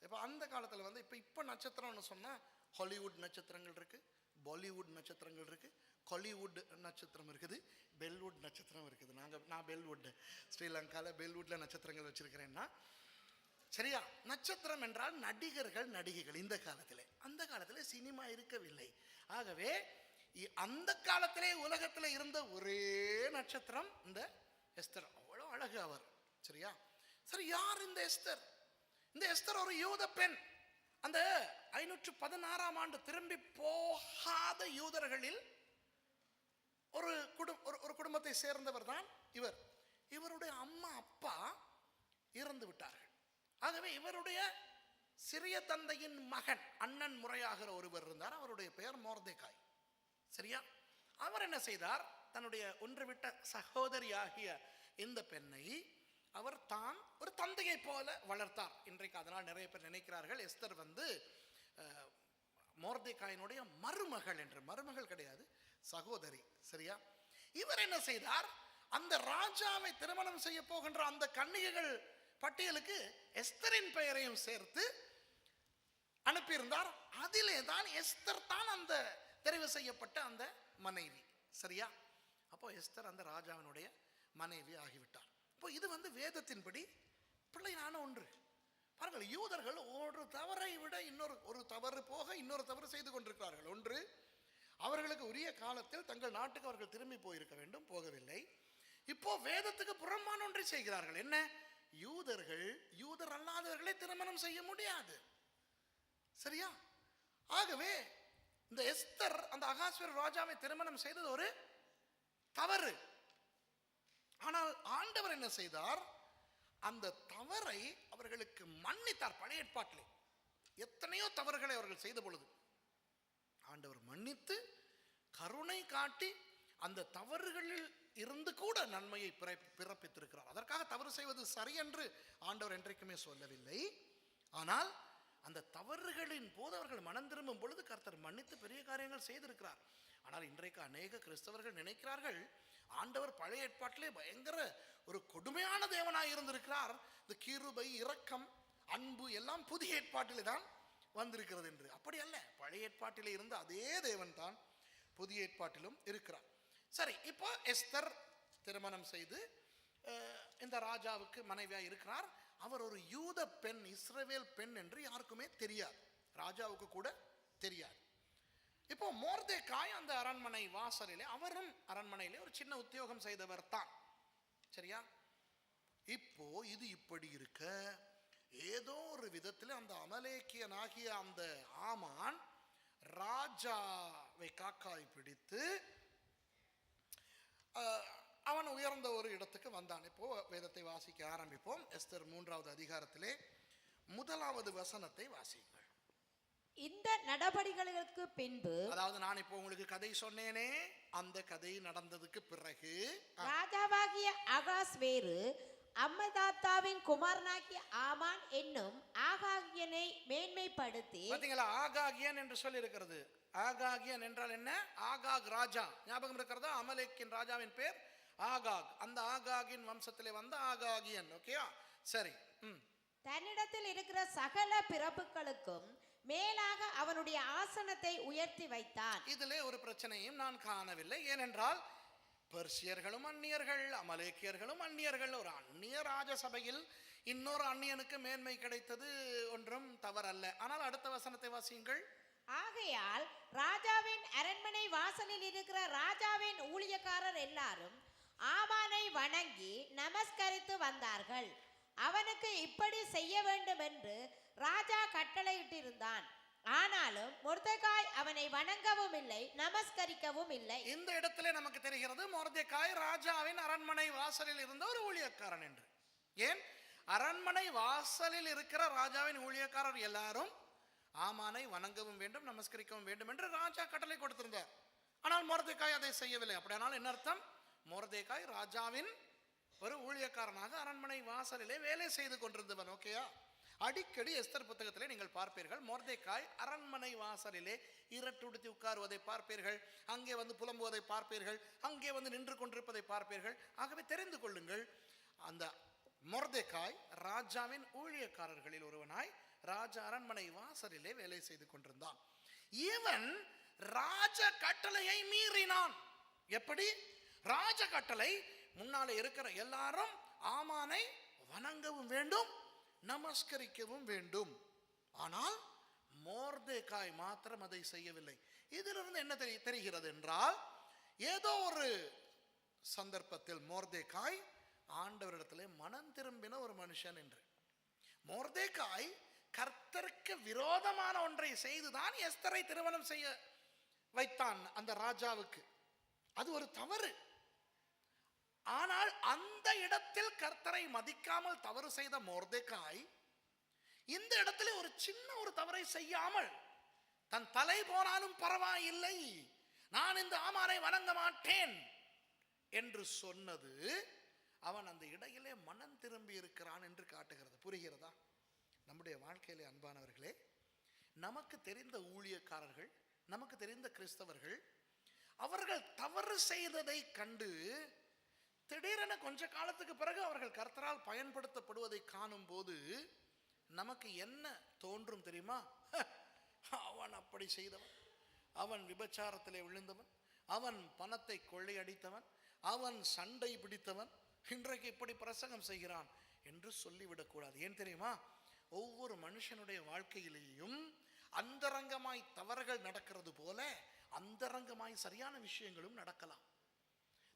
இப்போ அந்த காலத்தில் இப்போ நட்சத்திரம்னு சொன்னால் ஹாலிவுட் நட்சத்திரங்கள் இருக்கு, பாலிவுட் நட்சத்திரங்கள் இருக்கு, காலிவுட் நட்சத்திரம் இருக்குது, பெல்வுட் நட்சத்திரம் இருக்குது. நான் பெல்வுட், ஸ்ரீலங்காவில் பெல்வுட்ல நட்சத்திரங்கள் வச்சிருக்கிறேன்னா. சரியா? நட்சத்திரம் என்றால் நடிகர்கள் நடிகைகள். இந்த காலத்தில், அந்த காலத்தில் சினிமா இருக்கவில்லை. ஆகவே அந்த காலத்திலே உலகத்தில் இருந்த ஒரே நட்சத்திரம் இந்த எஸ்தர். அவ்வளோ அழகு அவர். சரியா? சரி, யார் இந்த எஸ்தர்? இந்த எஸ்தர் ஒரு யூத பெண். அந்த 516ஆம் ஆண்டு திரும்பி போகாத யூதர்களில் ஒரு குடும்பத்தை சேர்ந்தவர் தான் இவர். இவருடைய அம்மா அப்பா இறந்து விட்டார்கள். ஆகவே இவருடைய சிறிய தந்தையின் மகன், அண்ணன் முறையாகிற ஒருவர் இருந்தார். அவருடைய பெயர் மொர்தெகாய். சரியா? அவர் என்ன செய்தார்? தன்னுடைய ஒன்றுவிட்ட சகோதரியாகிய இந்த பெண்ணை அவர் தான் ஒரு தந்தையை போல வளர்த்தார். இன்றைக்கு அதனால் நிறைய பேர் நினைக்கிறார்கள் எஸ்தர் மொர்தெகாயினுடைய மருமகள் என்று. மருமகள் கிடையாது, சகோதரி. சரியா? இவர் என்ன செய்தார்? அந்த ராஜாவை திருமணம் செய்ய போகின்ற அந்த கன்னிகைகள் பட்டியலுக்கு எஸ்தரின் பெயரையும் சேர்த்து அனுப்பியிருந்தார். அதிலே தான் எஸ்தர் தான் அந்த தெரிவு செய்யப்பட்ட அந்த மனைவி. சரியா? அப்போ எஸ்தர் அந்த ராஜாவினுடைய மனைவி ஆகிவிட்டார். இப்போ இது வேதத்தின்படி பிள்ளையான ஒன்று. பாருங்கள், யூதர்கள் ஒரு தவறை விட ஒரு தவறு போக இன்னொரு தவறு செய்து கொண்டிருக்கிறார்கள். ஒன்று, அவர்களுக்கு உரிய காலத்தில் தங்கள் நாட்டுக்கு அவர்கள் திரும்பி போயிருக்க வேண்டும், போகவில்லை. இப்போ வேதத்துக்கு புறம்பான ஒன்றை செய்கிறார்கள். என்ன? யூதர் அல்லாதவர்களை திருமணம் செய்ய முடியாது. சரியா? ஆகவே இந்த எஸ்தர் அந்த அகாஸ்வேரு ராஜாவை திருமணம் செய்தது ஒரு தவறு. ஆனால் ஆண்டவர் என்ன செய்தார்? அந்த தவறை அவர்களுக்கு மன்னித்தார். பழைய ஏற்பாட்டிலே எத்தனையோ தவறுகளை அவர்கள் செய்த பொழுது ஆண்டவர் மன்னித்து கருணை காட்டி அந்த தவறுகளில் இருந்து கூட நன்மையை பிறப்பித்திருக்கிறார். அதற்காக தவறு செய்வது சரி என்று ஆண்டவர் என்றைக்குமே சொல்லவில்லை. ஆனால் அந்த தவறுகளின் போது அவர்கள் மனம் திரும்பும் பொழுது கர்த்தர் மன்னித்து பெரிய காரியங்கள் செய்திருக்கிறார். ஆனால் இன்றைக்கு அநேக கிறிஸ்தவர்கள் நினைக்கிறார்கள் ஆண்டவர் பழைய ஏற்பாட்டிலே பயங்கர ஒரு கொடுமையான தேவனாய் இருந்திருக்கிறார், இந்த கிருபை, இரக்கம், அன்பு எல்லாம் புதிய ஏற்பாட்டிலே தான் வந்திருக்கிறது என்று. அப்படி அல்ல. பழைய ஏற்பாட்டிலே இருந்த அதே தேவன் தான் புதிய ஏற்பாட்டிலும் இருக்கிறார். சரி, இப்போ எஸ்தர் திருமணம் செய்து இந்த ராஜாவுக்கு மனைவியா இருக்கிறார். அவர் ஒரு யூத பெண், இஸ்ரவேல் பெண் என்று யாருக்குமே தெரியாது, ராஜாவுக்கு கூட தெரியாது. இப்போ மொர்தெகாய் அந்த அரண்மனை வாசலிலே, அவரும் அரண்மனையிலே ஒரு சின்ன உத்தியோகம் செய்தவர் தான். சரியா? இப்போ இது இப்படி இருக்க, ஏதோ ஒரு விதத்தில் அந்த அமலேக்கியனாகிய அந்த ஆமான் ராஜாவை காக்காய் பிடித்து அவன் உயர்ந்த ஒரு இடத்துக்கு வந்தான். இப்போ வேதத்தை வாசிக்க ஆரம்பிப்போம். எஸ்தர் 3வது அதிகாரத்திலே 1வது வசனத்தை வாசிங்கள். இந்த நடபடிகளுக்கு பின்பு, அதாவது நான் இப்போ உங்களுக்கு கதை சொன்னேனே, அந்த கதை நடந்ததுக்கு பிறகு ராஜாவாகிய அகாஸ்வேரு அம்மதாத்தாவின் குமாரனாகிய ஆமான் என்னும் ஆகாகியனை மேன்மைப்படுத்தி. பாத்தீங்களா? ஆகாகியன் என்று சொல்லி இருக்கிறது. ஆகாகியன் என்றால் என்ன? ஆகாக் ராஜா. ஞாபகம் இருக்கிறதா? அமலேக்கின் ராஜாவின் பேர் ஆகாக். அந்த ஆகாகின் வம்சத்திலே வந்த ஆகாகியன். ஓகேயா? சரி. தன்னிடத்தில் இருக்கிற சகல பிறப்புகளுக்கும் மேலாக அவனுடைய ஆசனத்தை உயர்த்தி வைத்தான். இதிலே ஒரு பிரச்சனையும் நான் காணவில்லை. ஏனென்றால் பெர்சியர்களும் அந்நியர்கள், அமலேக்கியர்களும் அந்நியர்கள். ஒரு அந்நிய ராஜசபையில் இன்னொரு அந்நியனுக்கு மேன்மை கிடைத்தது ஒன்றும் தவறல்ல. ஆனால் அடுத்த வசனத்தை வாசியுங்கள். ஆகையால் ராஜாவின் அரண்மனை வாசலில் இருக்கிற ராஜாவின் ஊழியக்காரர் எல்லாரும் ஆமானை வணங்கி நமஸ்கரித்து வந்தார்கள். அவனுக்கு இப்படி செய்ய வேண்டும் என்று ராஜா கட்டளையிட்டிருந்தான். ஆனாலும் மொர்தெகாய் அவனை வணங்கவும் இல்லை, நமஸ்கரிக்கவும் இல்லை. இந்த இடத்திலே நமக்கு தெரிகிறது மொர்தெகாய் ராஜாவின் அரண்மனை வாசலில் இருந்த ஒரு ஊழியக்காரன் என்று. ஏன்? அரண்மனை வாசலில் இருக்கிற ராஜாவின் ஊழியக்காரர் எல்லாரும் ஆமானை வணங்கவும் வேண்டும், நமஸ்கரிக்கவும் வேண்டும் என்று ராஜா கட்டளை கொடுத்திருந்தார். ஆனால் மொர்தெகாய் அதை செய்யவில்லை. அப்படியானால் என்ன அர்த்தம்? மொர்தெகாய் ராஜாவின் ஒரு ஊழியக்காரனாக அரண்மனை வாசலிலே வேலை செய்து கொண்டிருந்தவன். ஓகேயா? அடிக்கடி எஸ்தர் புத்தகத்திலே நீங்கள் பார்ப்பீர்கள், மொர்தெகாய் அரண்மனை வாசலிலே இரட்டுடுத்தி உட்காருவதை பார்ப்பீர்கள், அங்கே வந்து புலம்புவதை பார்ப்பீர்கள், அங்கே வந்து நின்று கொண்டிருப்பதை பார்ப்பீர்கள். ஆகவே தெரிந்து கொள்ளுங்கள், அந்த மொர்தெகாய் ராஜாவின் ஊழியக்காரர்களில் ஒருவனாய் ராஜா அரண்மனை வாசலிலே வேலை செய்து கொண்டிருந்தான். இவன் ராஜ கட்டளையை மீறினான். எப்படி? ராஜ கட்டளை, முன்னாலே இருக்கிற எல்லாரும் ஆமானை வணங்கவும் வேண்டும், நமஸ்கரிக்கவும் வேண்டும். ஆனால் மொர்தெகாய் மாத்திரம் அதை செய்யவில்லை. இதிலிருந்து என்ன தெரிகிறது என்றால், ஏதோ ஒரு சந்தர்ப்பத்தில் மொர்தெகாய் ஆண்டவரிடத்திலே மனம் திரும்பின ஒரு மனுஷன் என்று. மொர்தெகாய் கர்த்தருக்கு விரோதமான ஒன்றை செய்துதான் எஸ்தரை திருமணம் செய்ய வைத்தான் அந்த ராஜாவுக்கு. அது ஒரு தவறு. ஆனால் அந்த இடத்தில் கர்த்தரை மதிக்காமல் தவறு செய்த மொர்தெகாய் இந்த இடத்துல ஒரு சின்ன ஒரு தவறை செய்யாமல், தன் தலை போனாலும் பரவாயில்லை, நான் இந்த ஆமானை வணங்க மாட்டேன் என்று சொன்னது, அவன் அந்த இடையிலே மனம் திரும்பி இருக்கிறான் என்று காட்டுகிறது. புரிகிறதா? நம்முடைய வாழ்க்கையிலே அன்பானவர்களே, நமக்கு தெரிந்த ஊழியக்காரர்கள், நமக்கு தெரிந்த கிறிஸ்தவர்கள், அவர்கள் தவறு செய்ததை கண்டு திடீரென கொஞ்ச காலத்துக்கு பிறகு அவர்கள் கர்த்தரால் பயன்படுத்தப்படுவதை காணும் போது நமக்கு என்ன தோன்றும் தெரியுமா? அவன் அப்படி செய்தவன், அவன் விபச்சாரத்திலே விழுந்தவன், அவன் பணத்தை கொள்ளையடித்தவன், அவன் சண்டை பிடித்தவன், இன்றைக்கு இப்படி பிரசங்கம் செய்கிறான் என்று சொல்லிவிடக்கூடாது. ஏன் தெரியுமா? ஒவ்வொரு மனுஷனுடைய வாழ்க்கையிலேயும் அந்தரங்கமாய் தவறுகள் நடக்கிறது போல அந்தரங்கமாய் சரியான விஷயங்களும் நடக்கலாம்.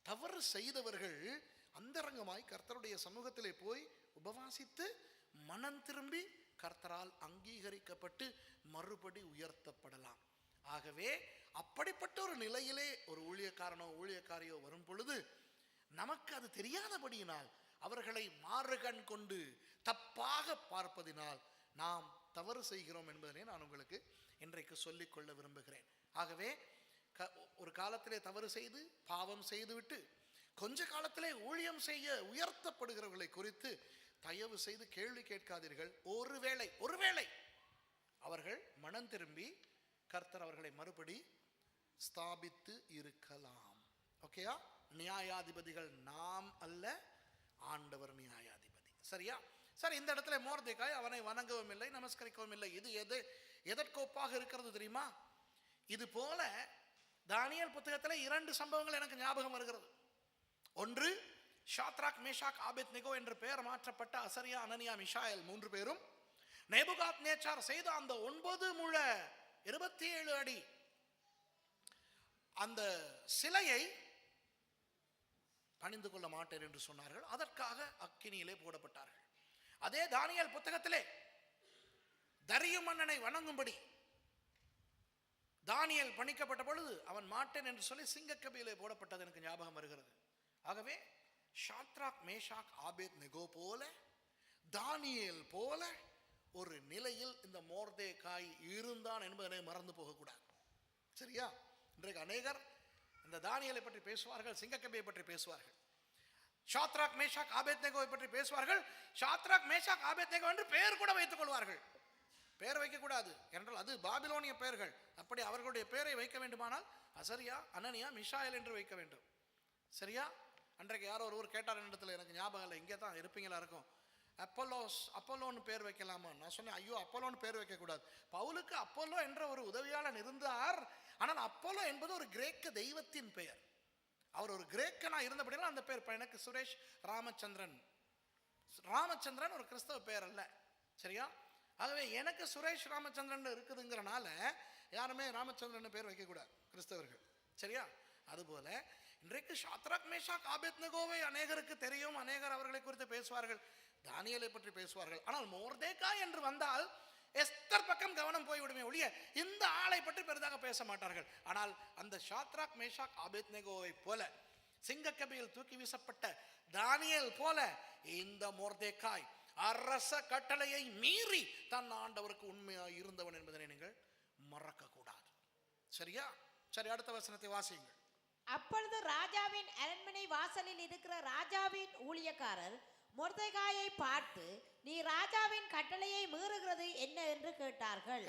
தவறு செய்தவர்கள் அந்தரங்கமாய் கர்த்தருடைய சமூகத்திலே போய் உபவாசித்து மனம் திரும்பி கர்த்தரால் அங்கீகரிக்கப்பட்டு மறுபடி உயர்த்தப்படலாம். ஆகவே அப்படிப்பட்ட ஒரு நிலையிலே ஒரு ஊழியக்காரனோ ஊழியக்காரியோ வரும் பொழுது நமக்கு அது தெரியாதபடியினால் அவர்களை மாறுகண் கொண்டு தப்பாக பார்ப்பதினால் நாம் தவறு செய்கிறோம் என்பதனை நான் உங்களுக்கு இன்றைக்கு சொல்லிக்கொள்ள விரும்புகிறேன். ஆகவே ஒரு காலத்திலே தவறு செய்து பாவம் செய்துவிட்டு கொஞ்ச காலத்திலே ஊழியம் செய்ய உயர்த்தப்படுகிறவர்களை குறித்து தயவு செய்து கேள்வி கேட்காதீர்கள். ஒருவேளை அவர்கள் மனம் திரும்பி கர்த்தர் அவர்களை மறுபடி ஸ்தாபித்து இருக்கலாம். ஓகேயா? நியாயாதிபதிகள் நாம் அல்ல, ஆண்டவர் நியாயாதிபதி. சரியா? சரி, இந்த இடத்துல மோர்தெகாய் அவனை வணங்கவும் இல்லை, நமஸ்கரிக்கவும் இல்லை. இது எதற்கொப்பாக இருக்கிறது தெரியுமா? இது போல தானியேல் புத்தகத்தில் 2 சம்பவங்கள் எனக்கு ஞாபகம் வருகிறது. ஒன்று, ஷாத்ராக் மேஷாக் ஆபேத்நேகோ என்று பெயர் மாற்றப்பட்ட அசரியா அனனியா மிஷாயல் 3 பேரும் நேபுகாத்நேச்சார் செய்த அந்த 9 முழ 27 அடி அந்த சிலையை பணிந்து கொள்ள மாட்டேன் என்று சொன்னார்கள். அதற்காக அக்கினியிலே போடப்பட்டார்கள். அதே தானியேல் புத்தகத்திலே தரியு மன்னனை வணங்கும்படி தானியேல் பணிக்கப்பட்ட பொழுது அவன் மாட்டேன் என்று சொல்லி சிங்கக்கபியிலே போடப்பட்டது எனக்கு ஞாபகம் வருகிறது. ஆகவே ஷாத்ராக் மேஷாக் ஆபேத்நேகோ போல தானியேல் போல ஒரு நிலையில் இந்த மோர்தெகாய் இருந்தான் என்பதனை மறந்து போகக்கூடாது. சரியா? இன்றைக்கு அநேகர் இந்த தானியேலை பற்றி பேசுவார்கள், சிங்கக்கபியை பற்றி பேசுவார்கள், ஷாத்ராக் மேஷாக் ஆபேத்நேகோவை பற்றி பேசுவார்கள். ஷாத்ராக் மேஷாக் ஆபேத்நேகோ என்று பெயர் கூட வைத்துக் கொள்வார்கள். பெயர் வைக்கக்கூடாது என்றால் அது பாபிலோனிய பெயர்கள். அப்படி அவர்களுடைய பெயரை வைக்க வேண்டுமானால் அசரியா அனனியா மிஷாயல் என்று வைக்க வேண்டும். சரியா? அன்றைக்கு யாரோ ஒருவர் கேட்டார் இடத்துல, எனக்கு ஞாபகம் இல்லை, இங்கே தான் இருப்பீங்களா இருக்கும், அப்போலோன்னு பேர் வைக்கலாமா? நான் சொன்னேன், ஐயோ அப்போலோன்னு பேர் வைக்கக்கூடாது. பவுலுக்கு அப்போலோ என்ற ஒரு உதவியாளன் இருந்தார். ஆனால் அப்போலோ என்பது ஒரு கிரேக்க தெய்வத்தின் பெயர். அவர் ஒரு கிரேக்கனா இருந்தபடியால் அந்த பேர். எனக்கு சுரேஷ் ராமச்சந்திரன் ஒரு கிறிஸ்தவ பெயர் அல்ல. சரியா? ஆகவே எனக்கு சுரேஷ் ராமச்சந்திரன் இருக்குதுங்கிறனால யாருமே ராமச்சந்திரன் பேர் வைக்கக்கூடாது கிறிஸ்தவர்கள். சரியா? அதுபோல இன்றைக்கு ஷாத்ராக் மேஷாக் ஆபேத்நேகோவை அநேகருக்கு தெரியும், அநேகர் அவர்களை குறித்து பேசுவார்கள், தானியேலை பற்றி பேசுவார்கள். ஆனால் மோர்தெகாய் என்று வந்தால் எஸ்தர் பக்கம் கவனம் போய்விடுமே ஒழிய இந்த ஆளை பற்றி பெரிதாக பேச மாட்டார்கள். ஆனால் அந்த ஷாத்ராக் மேஷாக் ஆபேத்நேகோவை போல சிங்கக்கபியில் தூக்கி வீசப்பட்ட தானியேல் போல இந்த மோர்தெகாய் அரச கட்டளையை மீறி தன் ஆண்டவருக்கு உண்மையாக இருந்தவன் என்பதனை நீங்கள் மறக்க கூடாது. சரியா? சரி, அடுத்த வசனத்தை வாசியுங்கள். அப்பொழுது ராஜாவின் அரண்மனை வாசலில் இருக்கிற ராஜாவின் ஊழியக்காரர் மொர்தெகாயை பார்த்து, நீ ராஜாவின் கட்டளையை மீறுகிறது என்ன என்று கேட்டார்கள்.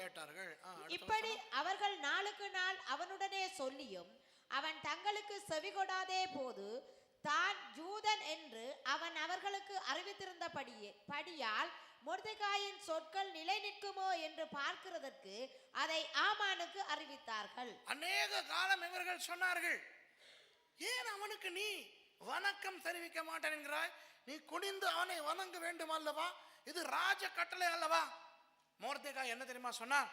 இப்படி அவர்கள் நாளுக்கு நாள் அவனுடனே சொல்லியும் அவன் தங்களுக்கு செவிகொடாதே போது தான் யூதன் என்று அவன் அவர்களுக்கு அறிவித்திருந்தபடியால் மொர்தெகாயின் சொற்கள் நிலை நிற்குமோ என்று பார்க்கிறதற்கு அதை ஆமானுக்கு அறிவித்தார்கள். அநேக காலம் இவர்கள் சொன்னார்கள், ஏன் அவனுக்கு நீ வணக்கம் தெரிவிக்க மாட்டேன் என்கிறாய்? நீ குனிந்து அவனை வணங்க வேண்டும் அல்லவா? இது ராஜ கட்டளை அல்லவா? மொர்தெகாய் என்ன தெரியுமா சொன்னான்?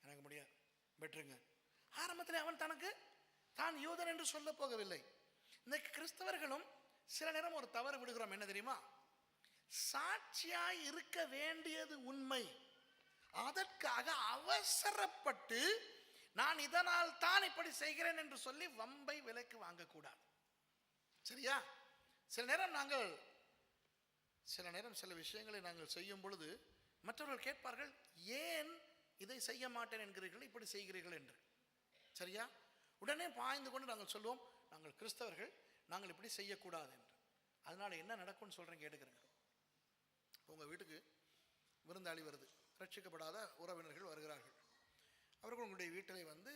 எனக்கு முடியாது, பெற்றுங்க. ஆரம்பத்தில் அவன் தான் யூதன் என்று சொல்ல போகவில்லை. இன்னைக்கு கிறிஸ்தவர்களும் சில நேரம் ஒரு தவறு விடுகிறோம். என்ன தெரியுமா? சாட்சியாய் இருக்க வேண்டியது உண்மை, அதற்காக அவசரப்பட்டு நான் இதனால் தான் இப்படி செய்கிறேன் என்று சொல்லி வம்பை விலைக்கு வாங்கக்கூடாது. சரியா? சில நேரம் சில விஷயங்களை நாங்கள் செய்யும் பொழுது மற்றவர்கள் கேட்பார்கள், ஏன் இதை செய்ய மாட்டேன் என்கிறீர்கள், இப்படி செய்கிறீர்கள் என்று. சரியா? உடனே பாய்ந்து கொண்டு நாங்கள் சொல்லுவோம், நாங்கள் கிறிஸ்தவர்கள், நாங்கள் இப்படி செய்யக்கூடாது என்று. அதனால என்ன நடக்கும்னு சொல்றேன், கேட்டுக்கிறேங்க. உங்கள் வீட்டுக்கு விருந்தாளி வருது, ரட்சிக்கப்படாத உறவினர்கள் வருகிறார்கள். அவர்கள் உங்களுடைய வீட்டில் வந்து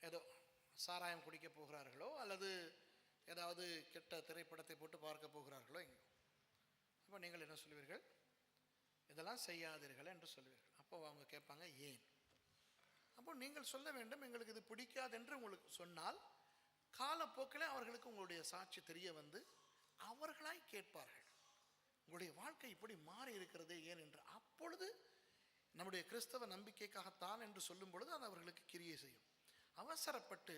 ஏதோ சாராயம் குடிக்க போகிறார்களோ அல்லது ஏதாவது கெட்ட திரைப்படத்தை போட்டு பார்க்க போகிறார்களோ எங்கே. அப்போ நீங்கள் என்ன சொல்லுவீர்கள்? இதெல்லாம் செய்யாதீர்கள் என்று சொல்லுவீர்கள். அப்போ அவங்க கேட்பாங்க, ஏன்? அப்போ நீங்கள் சொல்ல வேண்டும், எங்களுக்கு இது பிடிக்காது என்று உங்களுக்கு சொன்னால் காலப்போக்கில் அவர்களுக்கு உங்களுடைய சாட்சி தெரிய வந்து அவர்களாய் கேட்பார்கள், உங்களுடைய வாழ்க்கை இப்படி மாறி இருக்கிறது ஏன் என்று. அப்பொழுது நம்முடைய கிறிஸ்தவ நம்பிக்கைக்காகத்தான் என்று சொல்லும் பொழுது அது அவர்களுக்கு கிரியை செய்யும். அவசரப்பட்டு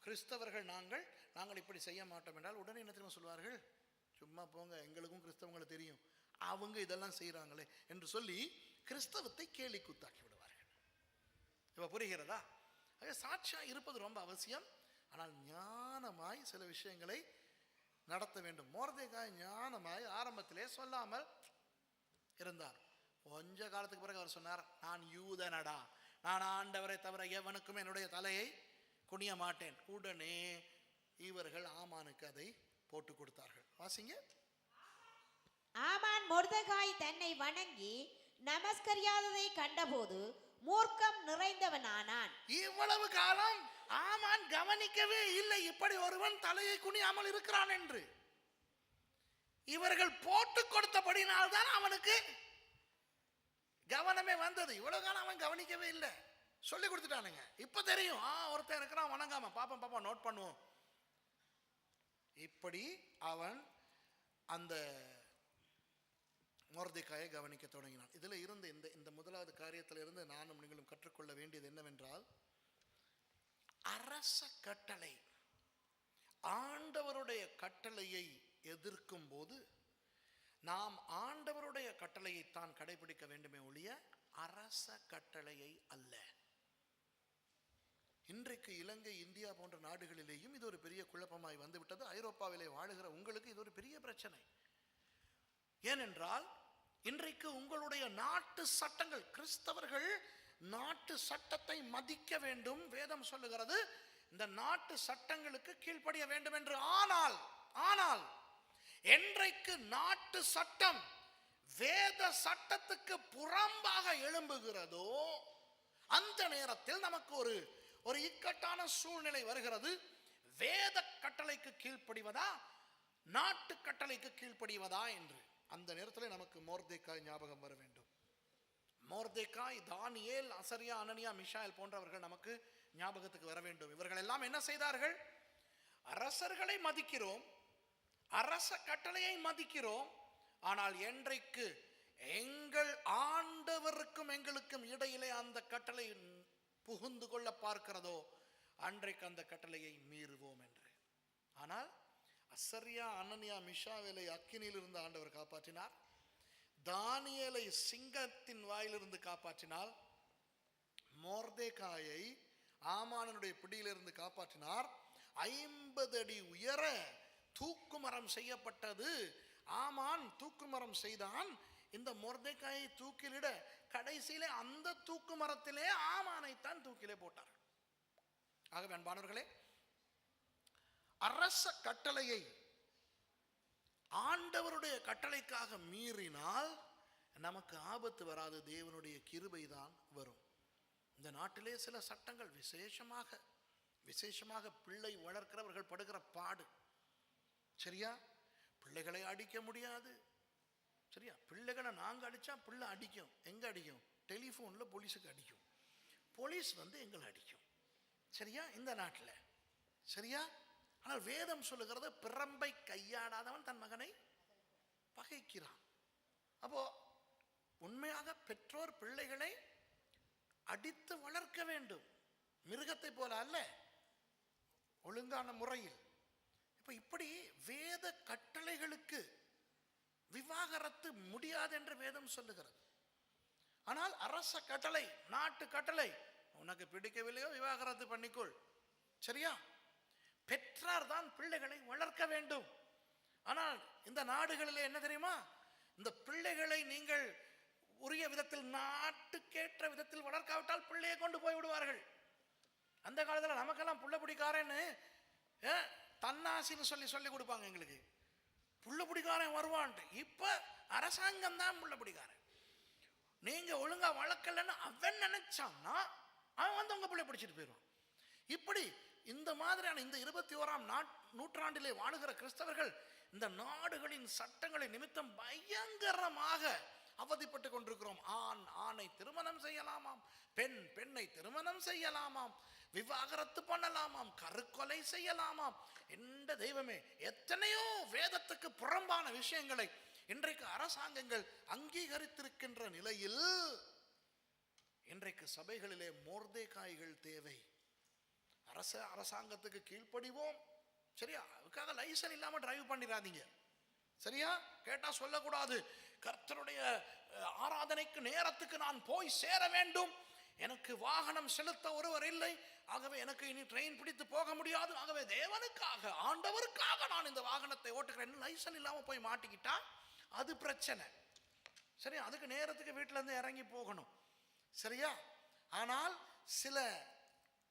கிறிஸ்தவர்கள் நாங்கள் இப்படி செய்ய மாட்டோம் என்றால் உடனே என்ன தெரியுமா சொல்வார்கள்? சும்மா போங்க, எங்களுக்கும் கிறிஸ்தவங்களை தெரியும், அவங்க இதெல்லாம் செய்கிறாங்களே என்று சொல்லி கிறிஸ்தவத்தை கேலி கூத்தாக்கி விடுவார்கள். இப்போ புரிகிறதா? சாட்சியாக இருப்பது ரொம்ப அவசியம். ஆனால் ஞானமாய் சில விஷயங்களை நடத்த வேண்டும். மொர்தெகாய் ஞானமாய் ஆரம்பத்திலே சொல்லாமல் இருந்தார். கொஞ்ச காலத்துக்கு பிறகு அவர் சொன்னார், நான் யூதனடா, நான் ஆண்டவரை தவிர எவனுக்கும் என்னுடைய தலையை குனிய மாட்டேன். உடனே இவர்கள் ஆமானுக்கு அதை போட்டு கொடுத்தார்கள். வாசிங்க. ஆமான் மொர்தெகாய் தன்னை வணங்கி நமஸ்கரியாததை கண்டபோது மூர்க்கம் நிறைந்தவனானான். இவ்வளவு காலம் ஆமான் கவனிக்கவே இல்லை இப்படி ஒருவன் தலையை குனியாமல் இருக்கிறான் என்று. இவர்கள் போட்டு கொடுத்தபடினால்தான் அவனுக்கு கவனமே வந்தது. இவ்வளவு காலம் அவன் கவனிக்கவே இல்லை, சொல்லி கொடுத்துட்டானுங்க. இப்ப தெரியும், ஒருத்தன் இருக்கிறான் வணங்காம, பாப்பா நோட் பண்ணுவோம். இப்படி அவன் அந்த மொர்தெகாயை கவனிக்க தொடங்கினான். இதுல இருந்து இந்த முதலாவது காரியத்தில் இருந்து நானும் நீங்களும் கற்றுக்கொள்ள வேண்டியது என்னவென்றால், அரச கட்டளை, ஆண்டவருடைய கட்டளையை எதிர்க்கும் போது நாம் ஆண்டவருடைய கட்டளையைத்தான் கடைபிடிக்க வேண்டுமே ஒழிய அரச கட்டளையை அல்ல. இன்றைக்கு இலங்கை, இந்தியா போன்ற நாடுகளிலேயும் இது ஒரு பெரிய குழப்பமாய் வந்துவிட்டது. ஐரோப்பாவிலே வாழுகிற உங்களுக்கு இது ஒரு பெரிய பிரச்சனை. ஏனென்றால் இன்றைக்கு உங்களுடைய நாட்டு சட்டங்கள், கிறிஸ்தவர்கள் நாட்டு சட்டத்தை மதிக்க வேண்டும். வேதம் சொல்லுகிறது இந்த நாட்டு சட்டங்களுக்கு கீழ்ப்படிய வேண்டும் என்று. ஆனால் என்றைக்கு நாட்டு சட்டம் வேத சட்டத்துக்கு புறம்பாக எழும்புகிறதோ அந்த நேரத்தில் நமக்கு ஒரு இக்கட்டான சூழ்நிலை வருகிறது. வேத கட்டளைக்கு கீழ்ப்படிவதா, நாட்டு கட்டளைக்கு கீழ்ப்படிவதா என்று. அந்த நேரத்தில் நமக்கு மொர்தெகாய் ஞாபகம் வர வேண்டும். மொர்தெகாய், தானியேல், அசரியா, அனனியா, மிஷாயேல் போன்றவர்கள் நமக்கு ஞாபகத்துக்கு வர வேண்டும். இவர்கள் எல்லாம் என்ன செய்தார்கள்? அரசர்களை மதிக்கிறோம், அரச கட்டளையை மதிக்கிறோம். ஆனால் என்றைக்கு எங்கள் ஆண்டவருக்கும் எங்களுக்கும் இடையிலே அந்த கட்டளை புகுந்து கொள்ள பார்க்கிறதோ அன்றைக்கு அந்த கட்டளையை மீறுவோம் என்று. ஆனால் அசரியா, அனனியா, மிஷாவேலை அக்கினியிலிருந்து ஆண்டவர் காப்பாற்றினார். தானியேலை சிங்கத்தின் வாயிலிருந்து காப்பாற்றினார். மொர்தெகாயை ஆமானுடைய பிடியிலிருந்து காப்பாற்றினார். 50 அடி உயர தூக்குமரம் செய்யப்பட்டது. ஆமான் தூக்குமரம் செய்தான். இந்த மொர்தெகாயை தூக்கிலிட கடைசியிலே அந்த தூக்குமரத்திலே ஆமானைத்தான் தூக்கிலே போட்டார். ஆகவே அன்பானவர்களே, அரச கட்டளையை ஆண்டவருடைய கட்டளைக்காக மீறினால் நமக்கு ஆபத்து வராது, தேவனுடைய கிருபை தான் வரும். இந்த நாட்டிலே சில சட்டங்கள் விசேஷமாக பிள்ளை வளர்க்கிறவர்கள் படுகிற பாடு. சரியா? பிள்ளைகளை அடிக்க முடியாது. சரியா? பிள்ளைகளை நாங்க அடிச்சா பிள்ளை அடிக்கும். எங்க அடிக்கும்? டெலிஃபோன்ல போலீஸுக்கு அடிக்கும். போலீஸ் எங்களை அடிக்கும். சரியா? இந்த நாட்டில். சரியா? ஆனால் வேதம் சொல்லுகிறது, பிரம்பை கையாடாதவன் தன் மகனை பகைக்கிறான். அப்போ உண்மையாக பெற்றோர் பிள்ளைகளை அடித்து வளர்க்க வேண்டும், மிருகத்தை போல அல்ல, ஒழுங்கான முறையில். இப்படி வேத கட்டளைகளுக்கு விவாகரத்து முடியாது என்று வேதம் சொல்லுகிறது. ஆனால் அரச கட்டளை, நாட்டு கட்டளை, உனக்கு பிடிக்கவில்லையோ விவாகரத்து பண்ணிக்கொள். சரியா? பெற்றார் தான் பிள்ளைகளை வளர்க்க வேண்டும். ஆனால் இந்த நாடுகளிலே என்ன தெரியுமா, இந்த பிள்ளைகளை நீங்கள் உரிய விதத்தில், நாட்டுக்கேற்ற விதத்தில் வளர்க்காவிட்டால் பிள்ளையை கொண்டு போய் விடுவார்கள். அந்த காலத்தில் நமக்கெல்லாம் புள்ள பிடிக்காரன்னு தன்னாசின்னு சொல்லி கொடுப்பாங்க எங்களுக்கு. புள்ள பிடிக்காரன் வருவான்ட்டு. இப்ப அரசாங்கம் தான் புள்ள பிடிக்காரன். நீங்க ஒழுங்கா வளர்க்கலன்னு அவன் நினைச்சான்னா அவன் உங்க பிள்ளை பிடிச்சிட்டு போயிடுவான். இப்படி இந்த மாதிரியான இந்த 21ஆம் நூற்றாண்டிலே வாழுகிற கிறிஸ்தவர்கள் இந்த நாடுகளின் சட்டங்களை நிமித்தம் பயங்கரமாக அவதிப்பட்டு கொண்டிருக்கிறோம். ஆண் ஆணை திருமணம் செய்யலாமாம், பெண் பெண்ணை திருமணம் செய்யலாமாம், விவாகரத்து பண்ணலாமாம், கருக்கொலை செய்யலாமாம். எந்த தெய்வமே, எத்தனையோ வேதத்துக்கு புறம்பான விஷயங்களை இன்றைக்கு அரசாங்கங்கள் அங்கீகரித்திருக்கின்ற நிலையில் இன்றைக்கு சபைகளிலே மோர்தேகாய்கள் தேவை. அரசாங்கத்துக்கு கீழ்ப்படிவோம், சரியா? அதுக்காக லைசன் இல்லாம டிரைவ் பண்ணிடாதீங்க, சரியா? கேட்டா சொல்லக்கூடாது, கர்த்தருடைய ஆராதனைக்கு நேரத்துக்கு நான் போய் சேர வேண்டும், எனக்கு வாகனம் செலுத்த ஒருவர் இல்லை, ஆகவே எனக்கு இனி ட்ரெயின் பிடித்து போக முடியாது, ஆகவே தேவனுக்காக ஆண்டவருக்காக நான் இந்த வாகனத்தை ஓட்டுகிறேன். லைசன் இல்லாம போய் மாட்டிக்கிட்டா அது பிரச்சனை, சரியா? அதுக்கு நேரத்துக்கு வீட்டில இருந்து இறங்கி போகணும், சரியா? ஆனால் சில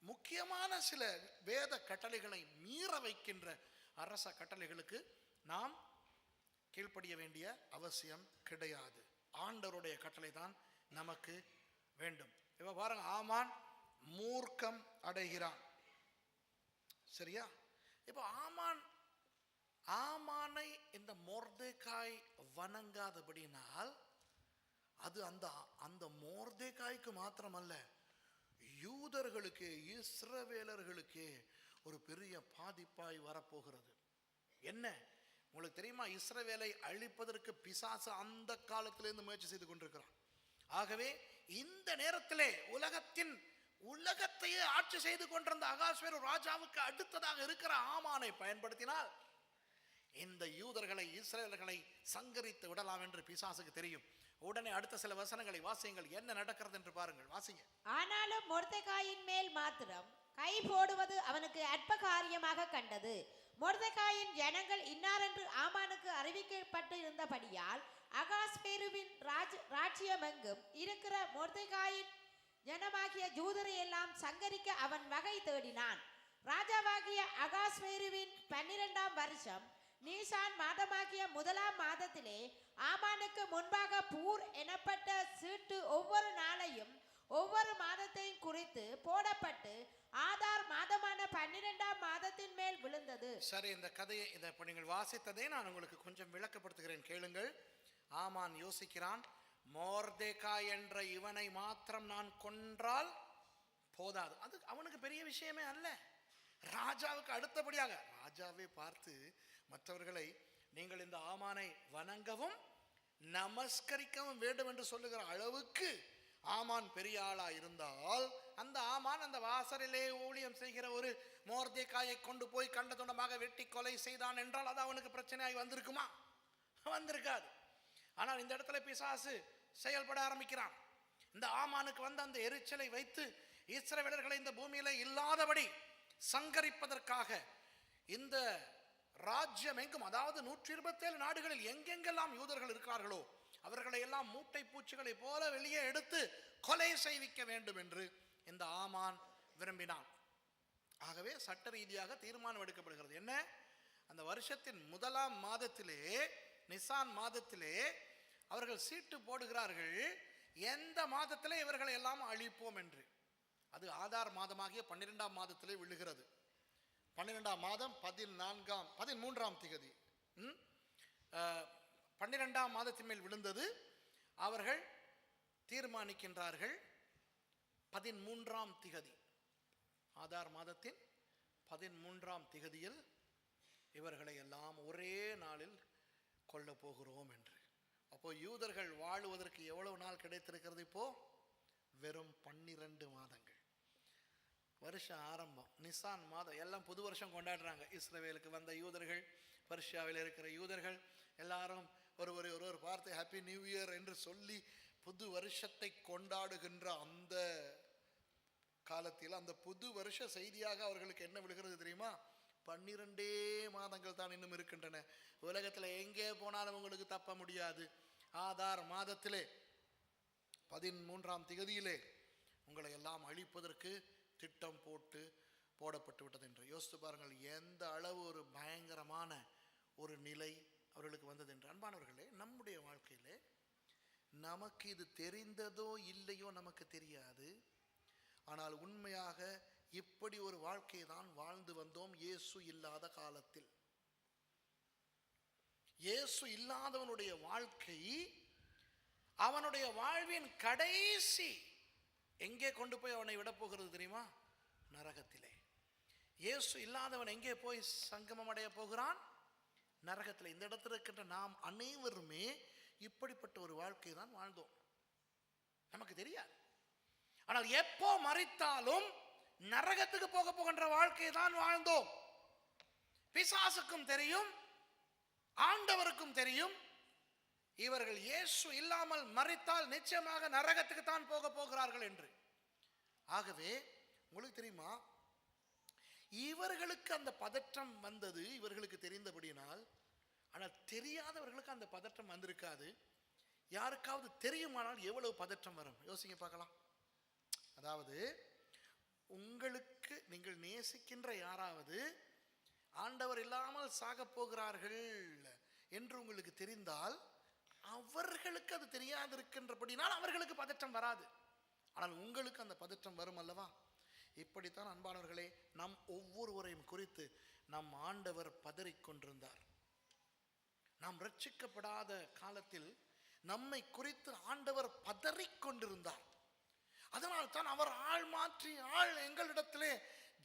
முக்கியமான சில வேத கட்டளைகளை மீற வைக்கின்ற அரச கட்டளைகளுக்கு நாம் கீழ்ப்படிய வேண்டிய அவசியம் கிடையாது. ஆண்டவருடைய கட்டளை தான் நமக்கு வேண்டும். இப்ப பாருங்க, ஆமான் மூர்க்கம் அடைகிறான், சரியா? இப்போ ஆமானை இந்த மொர்தெகாய் வணங்காதபடினால் அது அந்த மொர்தெகாய்க்கு மாத்திரமல்ல, யூதர்களுக்கே, இஸ்ரவேலர்களுக்கே ஒரு பெரிய பாதிப்பாய் வரப்போகிறது. என்ன உங்களுக்கு தெரியுமா? இஸ்ரவேலை அழிப்பதற்கு பிசாசு அந்த காலத்திலிருந்து முயற்சி செய்து கொண்டிருக்கிறான். ஆகவே இந்த நேரத்திலே உலகத்தையே ஆட்சி செய்து கொண்டிருந்த அகாஸ்வேரு ராஜாவுக்கு அடுத்ததாக இருக்கிற ஆமானை பயன்படுத்தினால் இந்த யூதர்களை, இஸ்ரவேலர்களை சங்கரித்து விடலாம் என்று பிசாசுக்கு தெரியும். உடனே அடுத்த சில வசனங்களை வாசியுங்கள், என்ன நடக்கிறது என்று பாருங்கள், வாசிங்க. ஆனாலும் மொர்தெகாயின் மேல் மாத்திரம் கை போடுவது அவனுக்கு அற்ப காரியமாக கண்டது. மொர்தெகாயின் ஜனங்கள் இன்னாரென்று ஆமானுக்கு அறிவிக்கப்பட்டு இருந்தபடியால் அகாஸ்வேருவின் ராஜ்யமெங்கும் இருக்கிற மொர்தெகாயின் ஜனமாகிய யூதரை எல்லாம் சங்கரிக்க அவன் வகை தேடினான். ராஜாவாகிய அகாஸ்வேருவின் 12ஆம் வருஷம் நீசான் மாதமாகிய 1ஆம் மாதத்திலே ஆமானுக்கு முன்பாக பூர் எனப்பட்ட சீட்டு ஒவ்வொரு நாளையும் ஒவ்வொரு மாதத்தையும் குறித்து போடப்பட்டு ஆதார் மாதமான 12ஆம் மாதத்தின் மேல் விழுந்தது. சரி, இந்த கதையை இப்ப நீங்கள் வாசித்ததை நான் உங்களுக்கு கொஞ்சம் விளக்கப்படுத்துகிறேன், கேளுங்கள். ஆமான் யோசிக்கிறான், மொர்தெகாய் என்ற இவனை மாத்திரம் நான் கொன்றால் போதாது, அது அவனுக்கு பெரிய விஷயமே அல்ல. ராஜாவுக்கு அடுத்தபடியாக ராஜாவே பார்த்து மற்றவர்களை நீங்கள் இந்த ஆமானை வணங்கவும் நமஸ்கரிக்கவும் வேண்டும் என்று சொல்லுகிற அளவுக்கு ஆமான் பெரிய ஆளா இருந்தால், அந்த ஆமான் அந்த வாசலிலே ஊழியம் செய்கிற ஒரு மொர்தெகாயை கொண்டு போய் கண்ட துண்டமாக வெட்டி கொலை செய்தான் என்றால் அது அவனுக்கு பிரச்சனையாகி வந்திருக்குமா? வந்திருக்காது. ஆனால் இந்த இடத்துல பிசாசு செயல்பட ஆரம்பிக்கிறான். இந்த ஆமானுக்கு வந்த அந்த எரிச்சலை வைத்து இஸ்ரவேலர்களை இந்த பூமியில இல்லாதபடி சங்கரிப்பதற்காக இந்த ராஜ்யம் எங்கும், அதாவது 127 நாடுகளில் எங்கெங்கெல்லாம் யூதர்கள் இருக்கிறார்களோ அவர்களை எல்லாம் மூட்டை பூச்சிகளை போல வெளியே எடுத்து கொலை செய்விக்க வேண்டும் என்று இந்த ஆமான் விரும்பினான். ஆகவே சட்ட ரீதியாக தீர்மானம் எடுக்கப்படுகிறது. என்ன? அந்த வருஷத்தின் 1ஆம் மாதத்திலே, நிசான் மாதத்திலே அவர்கள் சீட்டு போடுகிறார்கள், எந்த மாதத்திலே இவர்களை எல்லாம் அழிப்போம் என்று. அது ஆதார் மாதமாகிய 12ஆம் மாதத்திலே விழுகிறது. 12ஆம் மாதம் 13ஆம் திகதி 12ஆம் மாதத்தின் மேல் விழுந்தது. அவர்கள் தீர்மானிக்கின்றார்கள் 13ஆம் திகதி, ஆதார் மாதத்தின் 13ஆம் திகதியில் இவர்களை எல்லாம் ஒரே நாளில் கொல்ல போகிறோம் என்று. அப்போ யூதர்கள் வாழுவதற்கு எவ்வளவு நாள் கிடைத்திருக்கிறது? இப்போ வெறும் 12 மாதங்கள். வருஷம் ஆரம்பம் நிசான் மாதம், எல்லாம் புது வருஷம் கொண்டாடுறாங்க. இஸ்ரவேலுக்கு வந்த யூதர்கள், பர்ஷியாவில் இருக்கிற யூதர்கள் எல்லாரும் ஒருவர் பார்த்து ஹாப்பி நியூ இயர் என்று சொல்லி புது வருஷத்தை கொண்டாடுகின்ற அந்த காலத்தில் அந்த புது வருஷ செய்தியாக அவர்களுக்கு என்ன விழுகிறது தெரியுமா? 12 மாதங்கள் தான் இன்னும் இருக்கின்றன. உலகத்தில் எங்கே போனாலும் உங்களுக்கு தப்ப முடியாது. ஆதார் மாதத்திலே 13ஆம் திகதியிலே உங்களை எல்லாம் அழிப்பதற்கு திட்டம் போடப்பட்டு விட்டது என்று யோசித்து பாருங்கள். எந்த அளவு ஒரு பயங்கரமான ஒரு நிலை அவர்களுக்கு வந்தது என்று. அன்பானவர்களே, நம்முடைய வாழ்க்கையிலே நமக்கு இது தெரிந்ததோ இல்லையோ நமக்கு தெரியாது. ஆனால் உண்மையாக இப்படி ஒரு வாழ்க்கையை தான் வாழ்ந்து வந்தோம் இயேசு இல்லாத காலத்தில். இயேசு இல்லாதவனுடைய வாழ்க்கை அவனுடைய வாழ்வின் கடைசி எங்கே கொண்டு போய் அவனை விட போகிறது தெரியுமா? நரகத்திலே. இயேசு இல்லாதவன் எங்கே போய் சங்கமம் அடைய போகிறான்? நரகத்தில். இந்த இடத்துல இருக்கின்ற நாம் அனைவருமே இப்படிப்பட்ட ஒரு வாழ்க்கை தான் வாழ்ந்தோம். நமக்கு தெரியாது. ஆனால் எப்போ மரித்தாலும் நரகத்துக்கு போக போகின்ற வாழ்க்கையை தான் வாழ்ந்தோம். பிசாசுக்கும் தெரியும், ஆண்டவருக்கும் தெரியும், இவர்கள் இயேசு இல்லாமல் மரித்தால் நிச்சயமாக நரகத்துக்கு தான் போக போகிறார்கள் என்று. ஆகவே உங்களுக்கு தெரியுமா, இவர்களுக்கு அந்த பதற்றம் வந்தது இவர்களுக்கு தெரிந்தபடியினால். ஆனால் தெரியாதவர்களுக்கு அந்த பதற்றம் வந்திருக்காது. யாருக்காவது தெரியுமானால் எவ்வளவு பதற்றம் வரும் யோசிங்க பார்க்கலாம். அதாவது உங்களுக்கு நீங்கள் நேசிக்கின்ற யாராவது ஆண்டவர் இல்லாமல் சாக போகிறார்கள் என்று உங்களுக்கு தெரிந்தால் அவர்களுக்கு அது தெரியாதிருக்கின்றபடினால் அவர்களுக்கு பதற்றம் வராது. ஆனால் உங்களுக்கு அந்த பதற்றம் வரும் அல்லவா? இப்படித்தான் அன்பானவர்களே, நம் ஒவ்வொருவரையும் குறித்து நம் ஆண்டவர் பதறிக்கொண்டிருந்தார். நாம் ரட்சிக்கப்படாத காலத்தில் நம்மை குறித்து ஆண்டவர் பதறிக்கொண்டிருந்தார். அதனால் தான் அவர் ஆள் மாற்றி எங்களிடத்திலே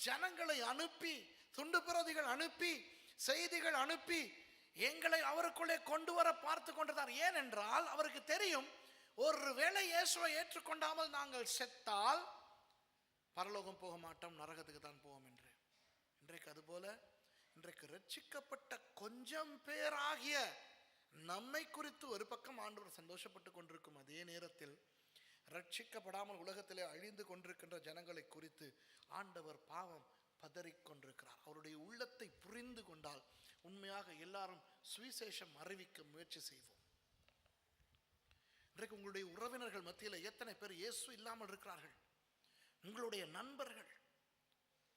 ஜனங்களை அனுப்பி, துண்டு பிரதிகள் அனுப்பி, செய்திகள் அனுப்பி எங்களை அவருக்குள்ளே கொண்டு வர பார்த்து கொண்டிருந்தார். ஏனென்றால் அவருக்கு தெரியும், ஒருவேளை இயேசுவை ஏற்றுக்கொண்டாமல் நாங்கள் செத்தால் பரலோகம் போக மாட்டோம், நரகத்துக்கு தான் போவோம் என்று. இன்றைக்கு அதுபோல இன்றைக்கு ரட்சிக்கப்பட்ட கொஞ்சம் பேராகிய நம்மை குறித்து ஒரு பக்கம் ஆண்டவர் சந்தோஷப்பட்டு கொண்டிருக்கும் அதே நேரத்தில் ரட்சிக்கப்படாமல் உலகத்திலே அழிந்து கொண்டிருக்கின்ற ஜனங்களை குறித்து ஆண்டவர் பாவம் பதறிக்கொண்டிருக்கிறார். அவருடைய உள்ளத்தை புரிந்து கொண்டால் உண்மையாக எல்லாரும் சுவிசேஷம் அறிவிக்க முயற்சி செய்வோம். இன்றைக்கு உங்களுடைய உறவினர்கள் மத்தியில் எத்தனை பேர் இயேசு இல்லாமல் இருக்கிறார்கள்? உங்களுடைய நண்பர்கள்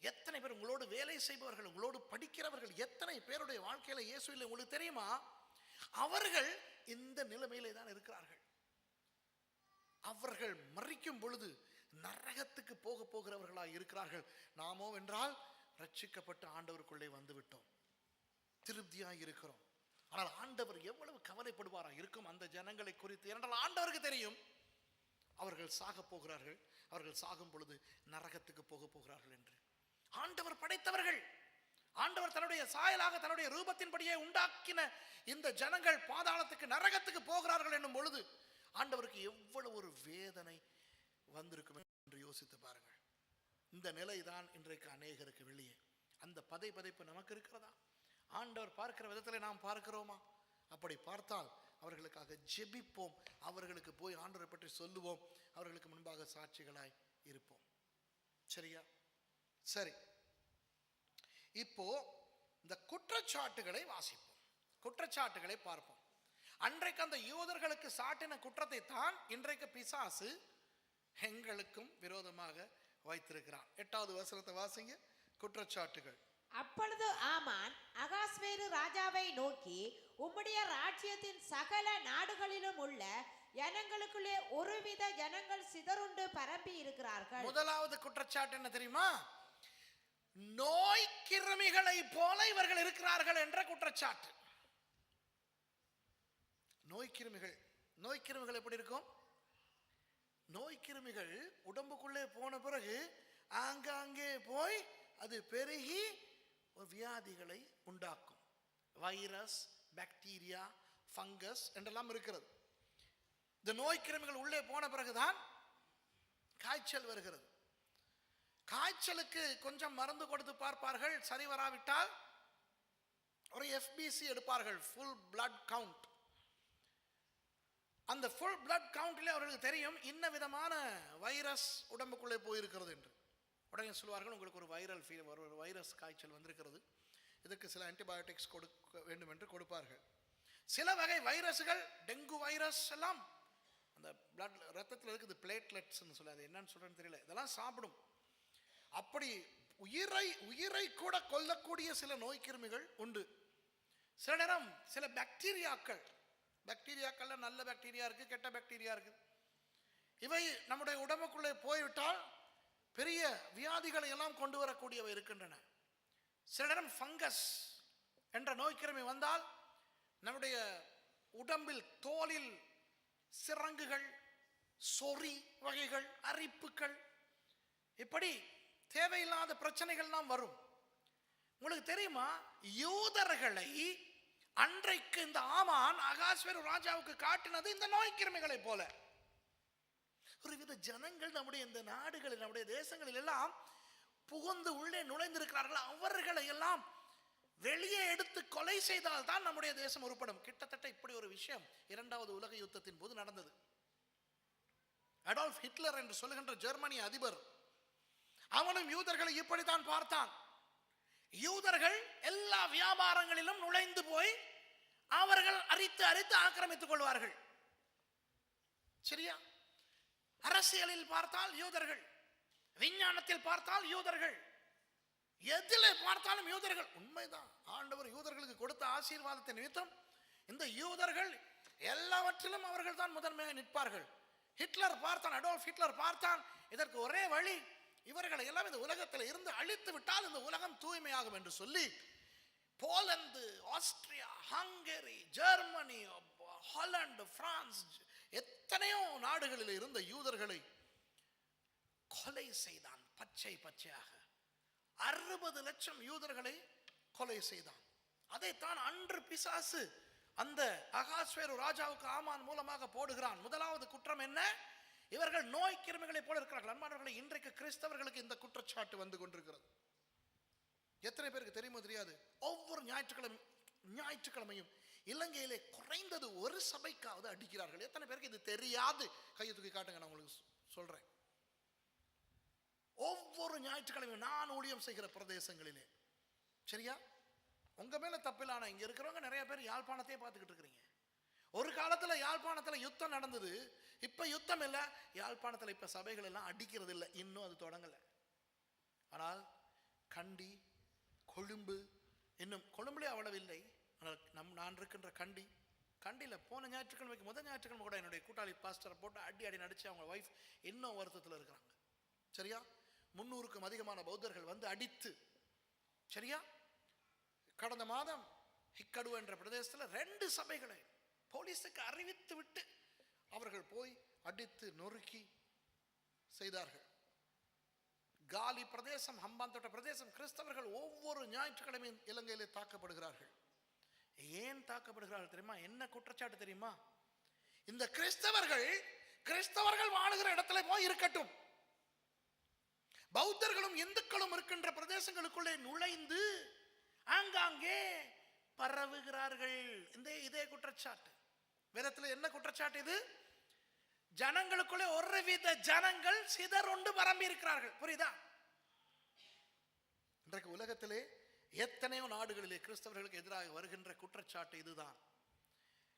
எத்தனை பேர், உங்களோடு வேலை செய்பவர்கள், உங்களோடு படிக்கிறவர்கள் எத்தனை பேருடைய வாழ்க்கையில இயேசு இல்லை உங்களுக்கு தெரியுமா? அவர்கள் இந்த நிலைமையிலே தான் இருக்கிறார்கள். அவர்கள் மரிக்கும் பொழுது நரகத்துக்கு போக போகிறவர்களாக இருக்கிறார்கள். நாமோ என்றால் ரட்சிக்கப்பட்டு ஆண்டவருக்குள்ளே வந்து விட்டோம், திருப்தியாக இருக்கிறோம். ஆனால் ஆண்டவர் எவ்வளவு கவலைப்படுவாரா இருக்கும் அந்த ஜனங்களை குறித்து. என்றால் ஆண்டவருக்கு தெரியும் அவர்கள் சாக போகிறார்கள், அவர்கள் சாகும் பொழுது நரகத்துக்கு போக போகிறார்கள் என்று. ஆண்டவர் படைத்தவர்கள், ஆண்டவர் தன்னுடைய சாயலாக தன்னுடைய ரூபத்தின்படியே உண்டாக்கின இந்த ஜனங்கள் பாதாளத்துக்கு நரகத்துக்கு போகிறார்கள் என்னும் பொழுது ஆண்டவருக்கு எவ்வளவு ஒரு வேதனை வந்திருக்கும் என்று யோசித்து பாருங்கள். இந்த நிலைதான் இன்றைக்கு அநேகருக்கு வெளியே. அந்த பதைப்பு நமக்கு இருக்கிறதா? ஆண்டவர் பார்க்கிற விதத்தில் நாம் பார்க்கிறோமா? அப்படி பார்த்தால் அவர்களுக்காக ஜெபிப்போம், அவர்களுக்கு போய் ஆண்டவரை பற்றி சொல்லுவோம், அவர்களுக்கு முன்பாக சாட்சிகளாய் இருப்போம். சரியா? சரி, இப்போ இந்த குற்றச்சாட்டுகளை வாசிப்போம், குற்றச்சாட்டுகளை பார்ப்போம். அன்றைக்கு அந்த யூதர்களுக்கு சாட்டின குற்றத்தை தான் இன்றைக்கு பிசாசு எங்களுக்கும் விரோதமாக வைத்திருக்கிறான். 8வது வசனத்தை வாசிங்க. குற்றச்சாட்டுகள். அப்பொழுது ஆமான் அகாஸ்வேரு ராஜாவை நோக்கி, உம்முடைய ராஜ்யத்தின் சகல நாடுகளிலும் உள்ள ஜனங்களுக்குள்ளே ஒருவித ஜனங்கள் சிதறுண்டு பரம்பி இருக்கிறார்கள். முதலாவது குற்றச்சாட்டு என்ன தெரியுமா? நோய் கிருமிகளை போல இவர்கள் இருக்கிறார்கள் என்ற குற்றச்சாட்டு. நோய் கிருமிகள் எப்படி இருக்கும்? நோய் கிருமிகள் உடம்புக்குள்ளே போன பிறகு ஆங்காங்கே போய் அது பெருகி வியாதிகளை உண்டாக்கும். வைரஸ், பாக்டீரியா, ஃபங்கஸ் என்றெல்லாம் இருக்கிறது. இந்த நோய் கிருமிகள் உள்ளே போன பிறகுதான் காய்ச்சல் வருகிறது. காய்ச்சலுக்கு கொஞ்சம் மருந்து கொடுத்து பார்ப்பார்கள், சரி வராவிட்டால் ஒரு FBC எடுப்பார்கள், ஃபுல் பிளட் கவுண்ட். அந்த ஃபுல் பிளட் கவுண்ட்ல அவர்களுக்கு தெரியும் இன்ன விதமான வைரஸ் உடம்புக்குள்ளே போயிருக்கிறது என்று. உடனே சொல்வார்கள், உங்களுக்கு ஒரு வைரல் ஃபீவர், ஒரு வைரஸ் காய்ச்சல் வந்திருக்கிறது, இதற்கு சில ஆன்டிபயோட்டிக்ஸ் கொடுக்க வேண்டும் என்று கொடுப்பார்கள். சில வகை வைரஸ்கள், டெங்கு வைரஸ் எல்லாம் அந்த பிளட் ரத்தத்தில் இருக்குது, பிளேட்லெட்ஸ்ன்னு சொல்லி, அது என்னன்னு சொல்றேன்னு தெரியல, இதெல்லாம் சாப்பிடும். அப்படி உயிரை கூட கொல்லக்கூடிய சில நோய் கிருமிகள் உண்டு. சில நேரம் சில பாக்டீரியாக்கள்ல நல்ல பாக்டீரியா இருக்கு, கெட்ட பாக்டீரியா இருக்கு. இவை நம்முடைய உடம்புக்குள்ளே போய்விட்டால் பெரிய வியாதிகளை எல்லாம் கொண்டு வரக்கூடியவை இருக்கின்றன. சில நேரம் ஃபங்கஸ் என்ற நோய்க்கிருமி வந்தால் நம்முடைய உடம்பில் தோலில் சிரங்குகள், சொறி வகைகள், அரிப்புகள், இப்படி தேவையில்லாத பிரச்சனைகள்லாம் வரும். உங்களுக்கு தெரியுமா, யூதர்களை அன்றைக்கு இந்த ஆமான் அகாஸ்வேரு ராஜாவுக்கு காட்டினது இந்த நோய் கிருமிகளை போல. ஒருவித ஜனங்கள் நம்முடைய இந்த நாடுகளில், நம்முடைய தேசங்களில் எல்லாம் புகுந்து உள்ளே நுழைந்திருக்கிறார்கள். அவர்களை எல்லாம் வெளியே எடுத்து கொலை செய்தால் தான் நம்முடைய தேசம் உருப்படும். கிட்டத்தட்ட இப்படி ஒரு விஷயம் இரண்டாவது உலக யுத்தத்தின் போது நடந்தது. அடால்ஃப் ஹிட்லர் என்று சொல்லுகின்ற ஜெர்மனி அதிபர், அவனும் யூதர்களை இப்படித்தான் பார்த்தான். யூதர்கள் எல்லா வியாபாரங்களிலும் நுழைந்து போய் அவர்கள் அரித்து அரித்து ஆக்கிரமித்துக் கொள்வார்கள். சரியா? அரசியலில் பார்த்தால் யூதர்கள், விஞ்ஞானத்தில் பார்த்தால் யூதர்கள், எதிலே பார்த்தாலும் யூதர்கள். உண்மைதான், ஆண்டவர் யூதர்களுக்கு கொடுத்த ஆசீர்வாதத்தின் நிமித்தம் இந்த யூதர்கள் எல்லாவற்றிலும் அவர்கள் தான் முதன்மையாக நிற்பார்கள். ஹிட்லர் பார்த்தான், அடால்ஃப் ஹிட்லர் பார்த்தான், இதற்கு ஒரே வழி, இவர்களை எல்லாம் இந்த உலகத்தில் இருந்து அழித்து விட்டால் இந்த உலகம் தூய்மையாகும் என்று சொல்லி Poland, Austria, Hungary, Germany, Holland, France, எத்தனையோ நாடுகளில் இருந்த யூதர்களை கொலை செய்தான். பச்சையாக 60 லட்சம் யூதர்களை கொலை செய்தான். அதைத்தான் அன்று பிசாசு அந்த அகாஸ்வேரு ராஜாவுக்கு ஆமான் மூலமாக போடுகிறான். முதலாவது குற்றம் என்ன? இவர்கள் நோய் கிருமிகளை போல இருக்கிறார்கள். அன்பானவர்களே, இன்றைக்கு கிறிஸ்தவர்களுக்கு இந்த குற்றச்சாட்டு வந்து கொண்டிருக்கிறது. எத்தனை பேருக்கு தெரியுமோ தெரியாது, ஒவ்வொரு ஞாயிற்றுக்கிழமையும் இலங்கையிலே குறைந்தது ஒரு சபைக்காவது அடிக்கிறார்கள். எத்தனை பேருக்கு இது தெரியாது? கையை தூக்கி காட்டுங்க, நான் உங்களுக்கு சொல்றேன். ஒவ்வொரு ஞாயிற்றுக்கிழமையும் நான் ஊழியம் செய்கிற பிரதேசங்களிலே. சரியா? உங்க மேல தப்பில்லை. ஆனா இங்க இருக்கிறவங்க நிறைய பேர் யாழ்ப்பாணத்தையே பார்த்துக்கிட்டு இருக்கிறீங்க. ஒரு காலத்துல யாழ்ப்பாணத்துல யுத்தம் நடந்தது, இப்ப யுத்தம் இல்லை. யாழ்ப்பாணத்துல இப்ப சபைகள் எல்லாம் அடிக்கிறது இல்லை, இன்னும் அது தொடங்கல. ஆனால் கண்டி, கொழும்பு, இன்னும் கொழும்புலே அவ்வளவு இல்லை. ஆனால் நான் இருக்கின்ற கண்டியில் போன ஞாயிற்றுக்கிழமைக்கு முதல் ஞாயிற்றுக்கிழமை கூட என்னுடைய கூட்டாளி பாஸ்டரை போட்டு அடி நடிச்சு அவங்க வைஃப் இன்னும் வருத்தத்தில் இருக்கிறாங்க. சரியா? 300க்கும் அதிகமான பௌத்தர்கள் வந்து அடித்து, சரியா, கடந்த மாதம் ஹிக்கடு என்ற பிரதேசத்தில் 2 சபைகளை போலீஸுக்கு அறிவித்து விட்டு அவர்கள் போய் அடித்து நொறுக்கி செய்தார்கள். காலி பிரதேசம், ஹம்பாந்தோட்ட பிரதேசம், கிறிஸ்தவர்கள் ஒவ்வொரு ஞாயிற்றுக்கிழமையும் இலங்கையிலே தாக்கப்படுகிறார்கள். ஏன் தாக்கப்படுகிறார்கள் தெரியுமா? என்ன குற்றச்சாட்டு தெரியுமா? இந்த கிறிஸ்தவர்கள் வாழுகிற இடத்துல போய் இருக்கட்டும், பௌத்தர்களும் இந்துக்களும் இருக்கின்ற பிரதேசங்களுக்குள்ளே நுழைந்து ஆங்காங்கே பரவுகிறார்கள். இதே குற்றச்சாட்டு வேதத்தில். என்ன குற்றச்சாட்டு இது? ஜனங்களுக்குள்ளே ஒருவித ஜனங்கள் சிதறுண்டு பரம்பி இருக்கிறார்கள். புரியுதா? இன்றைக்கு உலகத்திலே எத்தனையோ நாடுகளிலே கிறிஸ்தவர்களுக்கு எதிராக வருகின்ற குற்றச்சாட்டு இதுதான்.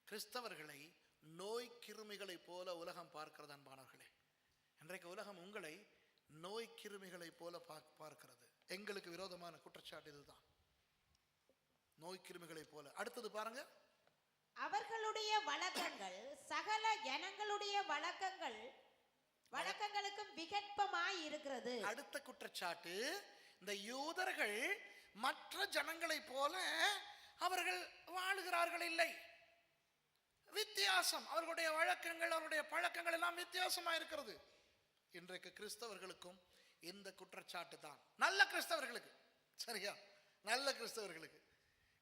கிறிஸ்தவர்களை நோய் கிருமிகளை போல உலகம் பார்க்கிறது. அன்பானவர்களே, இன்றைக்கு உலகம் உங்களை நோய் கிருமிகளை போல பார்க்கிறது. எங்களுக்கு விரோதமான குற்றச்சாட்டு இதுதான், நோய் கிருமிகளை போல. அடுத்தது பாருங்க, அவர்களுடைய வழக்கங்கள் சகல ஜனங்களுடைய வழக்கங்களுக்கும் விகற்பமாய் இருக்கிறது. அடுத்த குற்றச்சாட்டு, இந்த யூதர்கள் மற்ற ஜனங்களை போல அவர்கள் வாழுகிறார்கள் இல்லை, வித்தியாசம். அவர்களுடைய வழக்கங்கள், அவருடைய பழக்கங்கள் எல்லாம் வித்தியாசமா இருக்கிறது. இன்றைக்கு கிறிஸ்தவர்களுக்கும் இந்த குற்றச்சாட்டு தான். நல்ல கிறிஸ்தவர்களுக்கு, சரியா, நல்ல கிறிஸ்தவர்களுக்கு.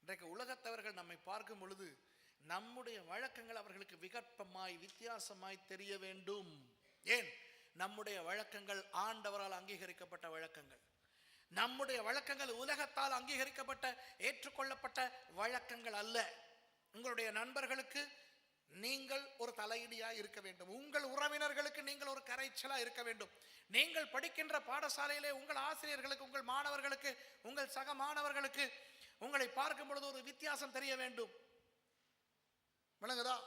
இன்றைக்கு உலகத்தவர்கள் நம்மை பார்க்கும் பொழுது நம்முடைய வழக்கங்கள் அவர்களுக்கு விகற்பமாய் வித்தியாசமாய் தெரிய வேண்டும். ஏன்? நம்முடைய வழக்கங்கள் ஆண்டவரால் அங்கீகரிக்கப்பட்ட வழக்கங்கள். நம்முடைய வழக்கங்கள் உலகத்தால் அங்கீகரிக்கப்பட்ட ஏற்றுக்கொள்ளப்பட்ட வழக்கங்கள் அல்ல. உங்களுடைய நண்பர்களுக்கு நீங்கள் ஒரு தலையிடியா இருக்க வேண்டும். உங்கள் உறவினர்களுக்கு நீங்கள் ஒரு கரைச்சலா இருக்க வேண்டும். நீங்கள் படிக்கின்ற பாடசாலையிலே உங்கள் ஆசிரியர்களுக்கு, உங்கள் மாணவர்களுக்கு, உங்கள் சக மாணவர்களுக்கு உங்களை பார்க்கும் பொழுது ஒரு வித்தியாசம் தெரிய வேண்டும். விளங்குதா?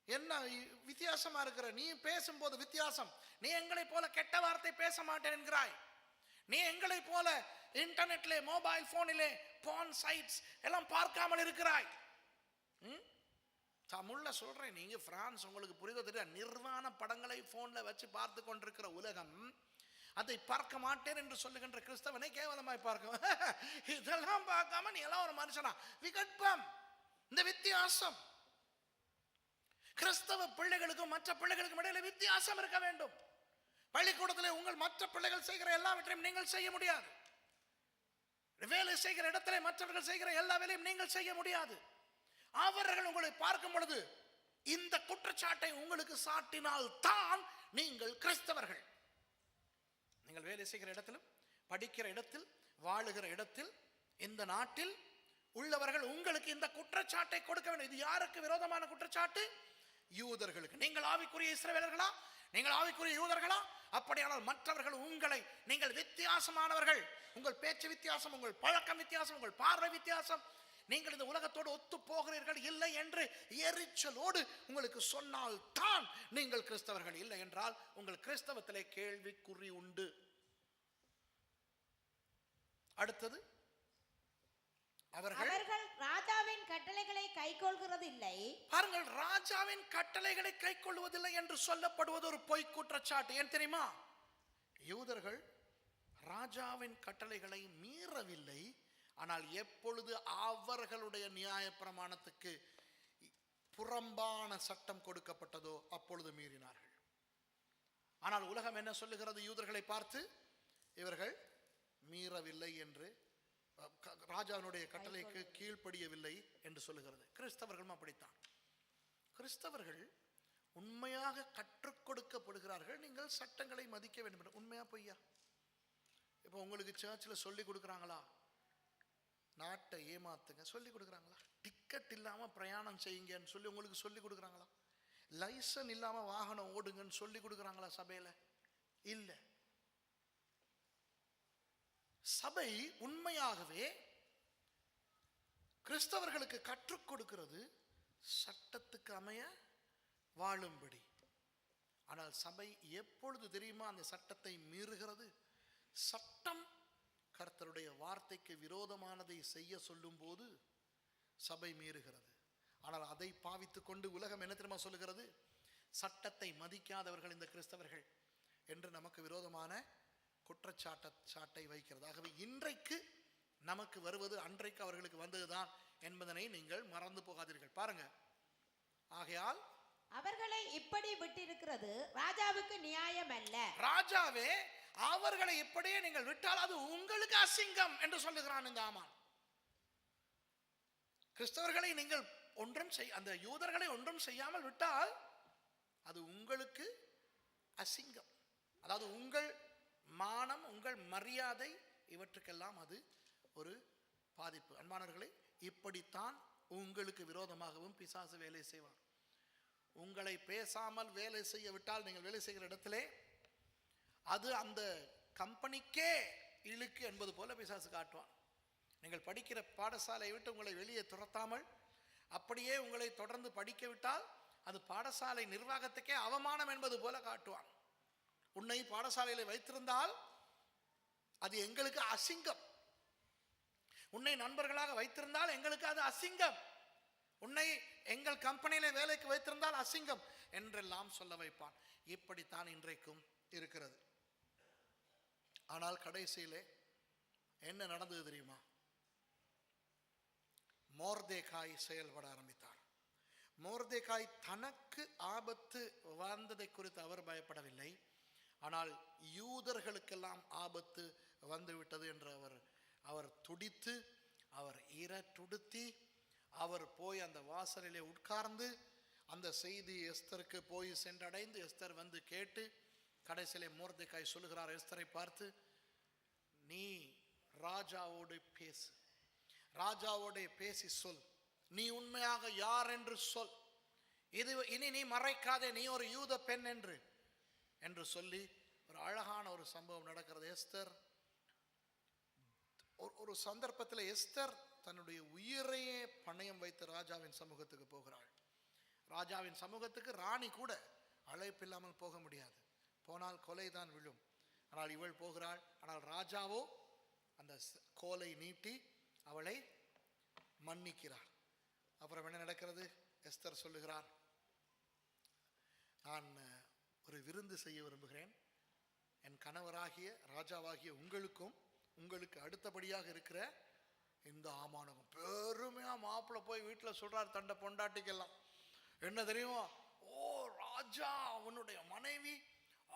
என்ன வித்தியாசமா இருக்கிற நீ? பேசும்போது வித்தியாசம். நீ எங்களை போல கெட்ட வார்த்தை பேச மாட்டேன் என்கிறாய். நீ எங்களை போல இன்டர்நெட்ல, மொபைல் போனிலே பான் சைட்ஸ் எல்லாம் பார்க்காமல் இருக்கிறாய். தமிழ்ல சொல்றேன், நீங்க பிரான்ஸ், உங்களுக்கு புரியுதோ தெரியா, நிர்வாண படங்களை போன்ல வச்சு பார்த்து கொண்டிருக்கிற உலகம் அதை பார்க்க மாட்டேன் என்று சொல்லுகின்ற கிறிஸ்தவனை கேவலமாய் பார்க்கும். இதெல்லாம் பார்க்காம நீ எல்லாம் ஒரு மனுஷனா? விகற்பம், இந்த வித்தியாசம். கிறிஸ்தவ பிள்ளைகளுக்கும் மற்ற பிள்ளைகளுக்கும் இடையில வித்தியாசம் இருக்க வேண்டும். பள்ளிக்கூடத்தில் உங்கள் மற்ற பிள்ளைகள் செய்கிற எல்லாவற்றையும் நீங்கள் செய்ய முடியாது. வேலை செய்கிற இடத்துல மற்றவர்கள் செய்கிற எல்லா வேலையும் நீங்கள் செய்ய முடியாது. அவர்கள் உங்களை பார்க்கும் பொழுது இந்த குற்றச்சாட்டை உங்களுக்கு சாட்டினால் தான் நீங்கள் கிறிஸ்தவர்கள். நீங்கள் வேலை செய்கிற இடத்திலும், படிக்கிற இடத்தில், வாழுகிற இடத்தில், இந்த நாட்டில் உள்ளவர்கள் உங்களுக்கு இந்த குற்றச்சாட்டை கொடுக்க வேண்டும். இது யாருக்கு விரோதமான குற்றச்சாட்டு? யூதர்களுக்கு. நீங்கள் ஆவிக்குரிய இஸ்ரவேலர்களா? நீங்கள் ஆவிக்குரிய யூதர்களா? அப்படியானால் மற்றவர்கள் உங்களை, நீங்கள் வித்தியாசமானவர்கள், உங்கள் பேச்சு வித்தியாசம், உங்கள் பழக்கம் வித்தியாசம், உங்கள் பார்வை வித்தியாசம், நீங்கள் இந்த உலகத்தோடு ஒத்து போகிறீர்கள் இல்லை என்று எரிச்சலோடு உங்களுக்கு சொன்னால் தான் நீங்கள் கிறிஸ்தவர்கள். இல்லை என்றால் உங்கள் கிறிஸ்தவத்திலே கேள்விக்குறி உண்டு. அடுத்தது, அவர்கள் ராஜாவின் கட்டளைகளை கைக்கொள்கிறது இல்லை. பாருங்கள், ராஜாவின் கட்டளைகளை கைக்கொள்வதில்லை என்று சொல்லப்படுவது ஒரு பொய் குற்றச்சாட்டு. ஏன் தெரியுமா? யூதர்கள் ராஜாவின் கட்டளைகளை மீறவில்லை, ஆனால் எப்பொழுது அவர்களுடைய நியாய பிரமாணத்துக்கு புறம்பான சட்டம் கொடுக்கப்பட்டதோ அப்பொழுது மீறினார்கள். ஆனால் உலகம் என்ன சொல்லுகிறது? யூதர்களை பார்த்து இவர்கள் மீறவில்லை என்று, ராஜாவினுடைய கட்டளைக்கு கீழ்ப்படியவில்லை என்று சொல்லுகிறது. கிறிஸ்தவர்களும் அப்படித்தான். கிறிஸ்தவர்கள் உண்மையாக கற்றுக் கொடுக்கப்படுகிறார்கள், நீங்கள் சட்டங்களை மதிக்க வேண்டும். உண்மையா பொய்யா? இப்போ உங்களுக்கு சர்ச்சில் சொல்லி கொடுக்குறாங்களா நாட்டை ஏமாத்துங்க? சொல்லி கொடுக்குறாங்களா? டிக்கெட் இல்லாம பிரயாணம் செய்யுங்கன்னு சொல்லி உங்களுக்கு சொல்லி கொடுக்குறாங்களா? லைசன் இல்லாம வாகனம் ஓடுங்கன்னு சொல்லி கொடுக்குறாங்களா சபையில? இல்ல. சபை உண்மையாகவே கிறிஸ்தவர்களுக்கு கற்றுக் கொடுக்கிறது சட்டத்துக்கு அமைய வாழும்படி. ஆனால் சபை எப்பொழுது தெரியுமா அந்த சட்டத்தை மீறுகிறது? சட்டம் கர்த்தருடைய வார்த்தைக்கு விரோதமானதை செய்ய சொல்லும் போது சபை மீறுகிறது. ஆனால் அதை பாவித்துக் கொண்டு உலகம் என்ன தெரியுமா சொல்லுகிறது? சட்டத்தை மதிக்காதவர்கள் இந்த கிறிஸ்தவர்கள் என்று நமக்கு விரோதமான குற்றச்சாட்டை வைக்கிறது. ஆகவே இன்றைக்கு நமக்கு வருவது அன்றைக்கு அவர்களுக்கு வந்ததுதான் என்பதனை நீங்கள் மறந்து போகாதீர்கள். பாருங்க, ஆகையால் அவர்களை இப்படி விட்டிருக்கிறது ராஜாவுக்கு நியாயம் அல்ல. ராஜாவே, அவர்களை இப்படியே நீங்கள் விட்டால் அது உங்களுக்கு அசிங்கம் என்று சொல்லுகிறான் இந்த ஆமான். கிறிஸ்தவர்களை நீங்கள் ஒன்றும் அந்த யூதர்களை ஒன்றும் செய்யாமல் விட்டால் அது உங்களுக்கு அசிங்கம். அதாவது உங்கள் மானம், உங்கள் மரியாதை, இவற்றுக்கெல்லாம் அது ஒரு பாதிப்பு. அன்பானவர்களே, இப்படித்தான் உங்களுக்கு விரோதமாகவும் பிசாசு வேலை செய்வார். உங்களை பேசாமல் வேலை செய்ய விட்டால், நீங்கள் வேலை செய்கிற இடத்திலே அது அந்த கம்பெனிக்கே இழுக்கு என்பது போல பிசாசு காட்டுவான். நீங்கள் படிக்கிற பாடசாலையை விட்டு உங்களை வெளியே துரத்தாமல் அப்படியே உங்களை தொடர்ந்து படிக்க விட்டால் அது பாடசாலை நிர்வாகத்துக்கே அவமானம் என்பது போல காட்டுவான். உன்னை பாடசாலையில் வைத்திருந்தால் அது எங்களுக்கு அசிங்கம். உன்னை நண்பர்களாக வைத்திருந்தால் எங்களுக்கு அது அசிங்கம். உன்னை எங்கள் கம்பெனியில வேலைக்கு வைத்திருந்தால் அசிங்கம் என்றெல்லாம் சொல்ல வைப்பான். இப்படித்தான் இன்றைக்கும் இருக்கிறது. ஆனால் கடைசியிலே என்ன நடந்தது தெரியுமா? மோர்தேகாய் செயல்பட ஆரம்பித்தார். மோர்தேகாய் தனக்கு ஆபத்து வந்ததை குறித்து அவர் பயப்படவில்லை. ஆனால் யூதர்களுக்கெல்லாம் ஆபத்து வந்துவிட்டது என்று அவர் துடித்து, அவர் துடுத்தி, அவர் போய் அந்த வாசலிலே உட்கார்ந்து அந்த செய்தி எஸ்தருக்கு போய் சென்றடைந்து, எஸ்தர் வந்து கேட்டு, கடைசியிலே மோர்தேகாய் சொல்லுகிறார் எஸ்தரை பார்த்து, நீ ராஜாவோடு பேசு, ராஜாவோடு பேசி சொல், நீ உண்மையாக யார் என்று சொல், இனி நீ மறைக்காதே, நீ ஒரு யூத பெண் என்று சொல்லி ஒரு அழகான ஒரு சம்பவம் நடக்கிறது. எஸ்தர் ஒரு சந்தர்ப்பத்தில் எஸ்தர் தன்னுடைய உயிரையே பணயம் வைத்து ராஜாவின் சமூகத்துக்கு போகிறாள். ராஜாவின் சமூகத்துக்கு ராணி கூட அழைப்பில்லாமல் போக முடியாது, போனால் கொலைதான் விழும். ஆனால் இவள் போகிறாள். ஆனால் ராஜாவோ அந்த கோலை நீட்டி அவளை மன்னிக்கிறார். அப்புறம் என்ன நடக்கிறது? எஸ்தர் சொல்லுகிறார், நான் ஒரு விருந்து செய்ய விரும்புகிறேன், என் கணவராகிய ராஜாவாகிய உங்களுக்கும் உங்களுக்கு அடுத்தபடியாக இருக்கிற இந்த ஆமானுக்கும். பெருமையா மாப்பிள்ளை போய் வீட்டில் சொல்றார் தண்டை பொண்டாட்டிக்கெல்லாம். என்ன தெரியுமா? ஓ ராஜா, அவனுடைய மனைவி,